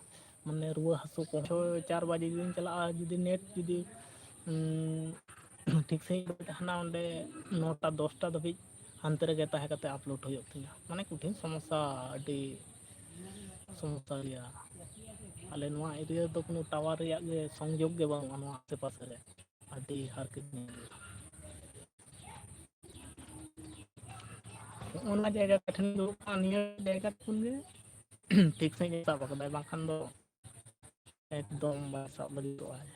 ᱢᱟᱱᱮ ᱨᱩᱣᱟᱹ ᱦᱟᱹᱥᱩ ᱠᱚ 4 ᱵᱟᱡᱮ ᱡᱩᱫᱤᱢ ᱪᱟᱞᱟᱜᱼᱟ, ᱡᱩᱫᱤ ᱱᱮᱴ ᱡᱩᱫᱤ ᱴᱷᱤᱠ ᱥᱟᱺᱦᱤᱡ ᱛᱟᱦᱮᱱᱟ ᱚᱸᱰᱮ 9ᱴᱟ 10ᱴᱟ ᱫᱷᱟᱹᱵᱤᱡ ᱦᱟᱱᱛᱮ ᱨᱮᱜᱮ ᱛᱟᱦᱮᱸ ᱠᱟᱛᱮ ᱟᱯᱞᱳᱰ ᱦᱩᱭᱩᱜ ᱛᱤᱧᱟᱹ, ᱢᱟᱱᱮ ᱠᱚᱴᱷᱤᱱ ᱥᱚᱢᱚᱥᱥᱟ ᱟᱹᱰᱤ ᱥᱚᱢᱚᱥᱥᱟ ᱜᱮᱭᱟ᱾ ᱟᱞᱮ ᱱᱚᱣᱟ ᱮᱨᱤᱭᱟ ᱨᱮᱫᱚ ᱠᱳᱱᱳ ᱴᱟᱣᱟᱨ ᱨᱮᱭᱟᱜ ᱜᱮ ᱥᱚᱝᱡᱳᱜᱽ ᱜᱮ ᱵᱟᱹᱱᱩᱜᱼᱟ ᱱᱚᱣᱟ ᱟᱥᱮ ᱯᱟᱥᱮ ᱨᱮ, ᱟᱹᱰᱤ ᱦᱟᱨᱠᱮᱛ ᱚᱱᱟ ᱡᱟᱭᱜᱟ ᱴᱷᱮᱱ ᱫᱩᱲᱩᱵ ᱠᱟᱱᱟ ᱱᱤᱭᱟᱹ ᱡᱟᱭᱜᱟ ᱠᱷᱚᱱ ᱜᱮ ᱴᱷᱤᱠ ᱥᱟᱺᱦᱤᱡ ᱮ ᱥᱟᱵ ᱟᱠᱟᱫᱟᱭ, ᱵᱟᱝᱠᱷᱟᱱ ᱫᱚ ᱮᱠᱫᱚᱢ ᱵᱟᱭ ᱥᱟᱵ ᱞᱟᱹᱜᱤᱫᱚᱜᱼᱟᱭ᱾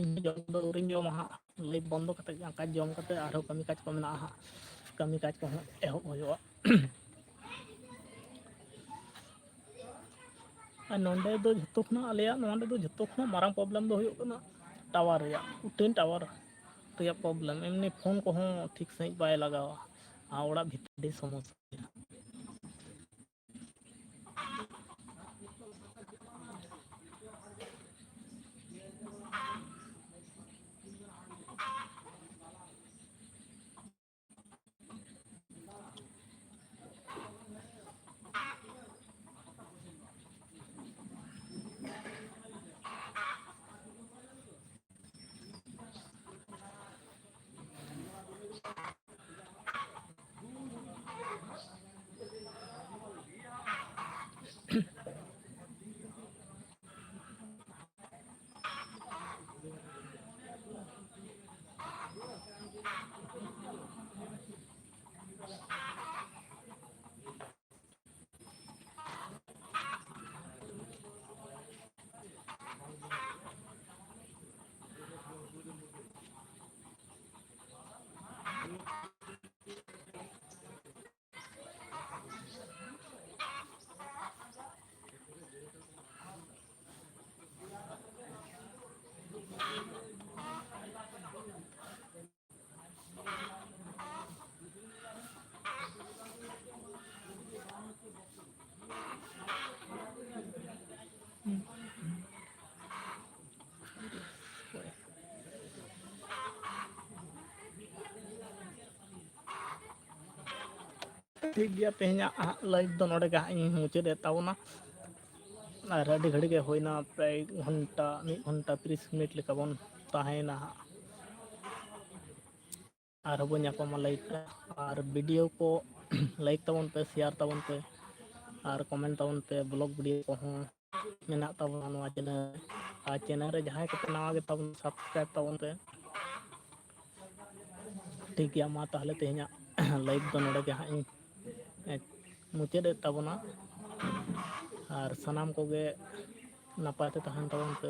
ᱤᱧ ᱡᱚᱢ ᱫᱚ ᱟᱹᱣᱨᱤᱧ ᱡᱚᱢᱟ ᱦᱟᱸᱜ, ᱞᱟᱹᱭᱤᱴ ᱵᱚᱱᱫᱚ ᱠᱟᱛᱮᱫ ᱫᱟᱠᱟ ᱡᱚᱢ ᱠᱟᱛᱮᱫ ᱟᱨᱦᱚᱸ ᱠᱟᱹᱢᱤ ᱠᱟᱡᱽ ᱠᱚ ᱢᱮᱱᱟᱜᱼᱟ ᱦᱟᱸᱜ, ᱠᱟᱹᱢᱤ ᱠᱟᱡᱽ ᱠᱚᱦᱚᱸ ᱮᱦᱚᱵ ᱦᱩᱭᱩᱜᱼᱟ᱾ ᱟᱨ ᱱᱚᱸᱰᱮ ᱫᱚ ᱡᱷᱚᱛᱚ ᱠᱷᱚᱱᱟᱜ ᱟᱞᱮᱭᱟᱜ ᱱᱚᱰᱮ ᱫᱚ ᱡᱷᱚᱛᱚ ᱠᱷᱚᱱᱟᱜ ᱢᱟᱨᱟᱝ ᱯᱨᱚᱵᱞᱮᱢ ᱫᱚ ᱦᱩᱭᱩᱜ ᱠᱟᱱᱟ ᱴᱟᱣᱟᱨ ᱨᱮᱭᱟᱜ, ᱠᱩᱴᱷᱤᱱ ᱴᱟᱣᱟᱨ ᱨᱮᱭᱟᱜ ᱯᱨᱚᱵᱞᱮᱢ, ᱮᱢᱱᱤ ᱯᱷᱳᱱ ᱠᱚᱦᱚᱸ ᱴᱷᱤᱠ ᱥᱟᱺᱦᱤᱡ ᱵᱟᱭ ᱞᱟᱜᱟᱣᱟ, ᱟᱨ ᱚᱲᱟᱜ ᱵᱷᱤᱛᱨᱤ ᱥᱚᱢᱚᱥᱥᱟ ᱜᱮᱭᱟ᱾ ᱴᱷᱤᱠ ᱜᱮᱭᱟ ᱛᱮᱦᱮᱧᱟᱜ ᱦᱟᱸᱜ ᱞᱟᱭᱤᱵᱷ ᱫᱚ ᱱᱚᱰᱮ ᱜᱮ ᱦᱟᱸᱜ ᱤᱧ ᱢᱩᱪᱟᱹᱫ ᱮᱫ ᱛᱟᱵᱚᱱᱟ᱾ ᱟᱨ ᱟᱹᱰᱤ ᱜᱷᱟᱹᱲᱤᱡ ᱜᱮ ᱦᱩᱭᱱᱟ, ᱯᱨᱟᱭ ᱜᱷᱚᱱᱴᱟ 1 ᱜᱷᱚᱱᱴᱟ 30 ᱢᱤᱱᱤᱴ ᱞᱮᱠᱟ ᱵᱚᱱ ᱛᱟᱦᱮᱸᱭᱮᱱᱟ ᱦᱟᱸᱜ᱾ ᱟᱨᱦᱚᱸ ᱵᱚᱱ ᱧᱟᱯᱟᱢᱟ ᱞᱟᱭᱤᱵᱷ ᱨᱮ, ᱟᱨ ᱵᱷᱤᱰᱤᱭᱳ ᱠᱚ ᱞᱟᱭᱤᱠ ᱛᱟᱵᱚᱱ ᱯᱮ, ᱥᱮᱭᱟᱨ ᱛᱟᱵᱚᱱ ᱯᱮ, ᱟᱨ ᱠᱚᱢᱮᱱᱴ ᱛᱟᱵᱚᱱ ᱯᱮ᱾ ᱵᱞᱚᱜ ᱵᱷᱤᱰᱤᱭᱳ ᱠᱚᱦᱚᱸ ᱢᱮᱱᱟᱜ ᱛᱟᱵᱚᱱᱟ ᱱᱚᱣᱟ ᱪᱮᱱᱮᱞ ᱨᱮ, ᱟᱨ ᱪᱮᱱᱮᱞ ᱨᱮ ᱡᱟᱦᱟᱸᱭ ᱠᱚᱯᱮ ᱱᱟᱣᱟ ᱜᱮᱛᱟᱵᱚᱱ ᱥᱟᱵᱥᱠᱨᱟᱭᱤᱵᱽ ᱛᱟᱵᱚᱱ ᱯᱮ᱾ ᱴᱷᱤᱠ ᱜᱮᱭᱟ, ᱢᱟ ᱛᱟᱦᱚᱞᱮ ᱛᱮᱦᱮᱧᱟᱜ ᱞᱟᱭᱤᱵᱷ ᱫᱚ ᱱᱚᱰᱮ ᱜᱮ ᱦᱟᱸᱜ ᱤᱧ ᱢᱩᱪᱟᱹᱫ ᱮᱫ ᱛᱟᱵᱚᱱᱟ, ᱟᱨ ᱥᱟᱱᱟᱢ ᱠᱚᱜᱮ ᱱᱟᱯᱟᱭ ᱛᱮ ᱛᱟᱦᱮᱱ ᱛᱟᱵᱚᱱ ᱯᱮ᱾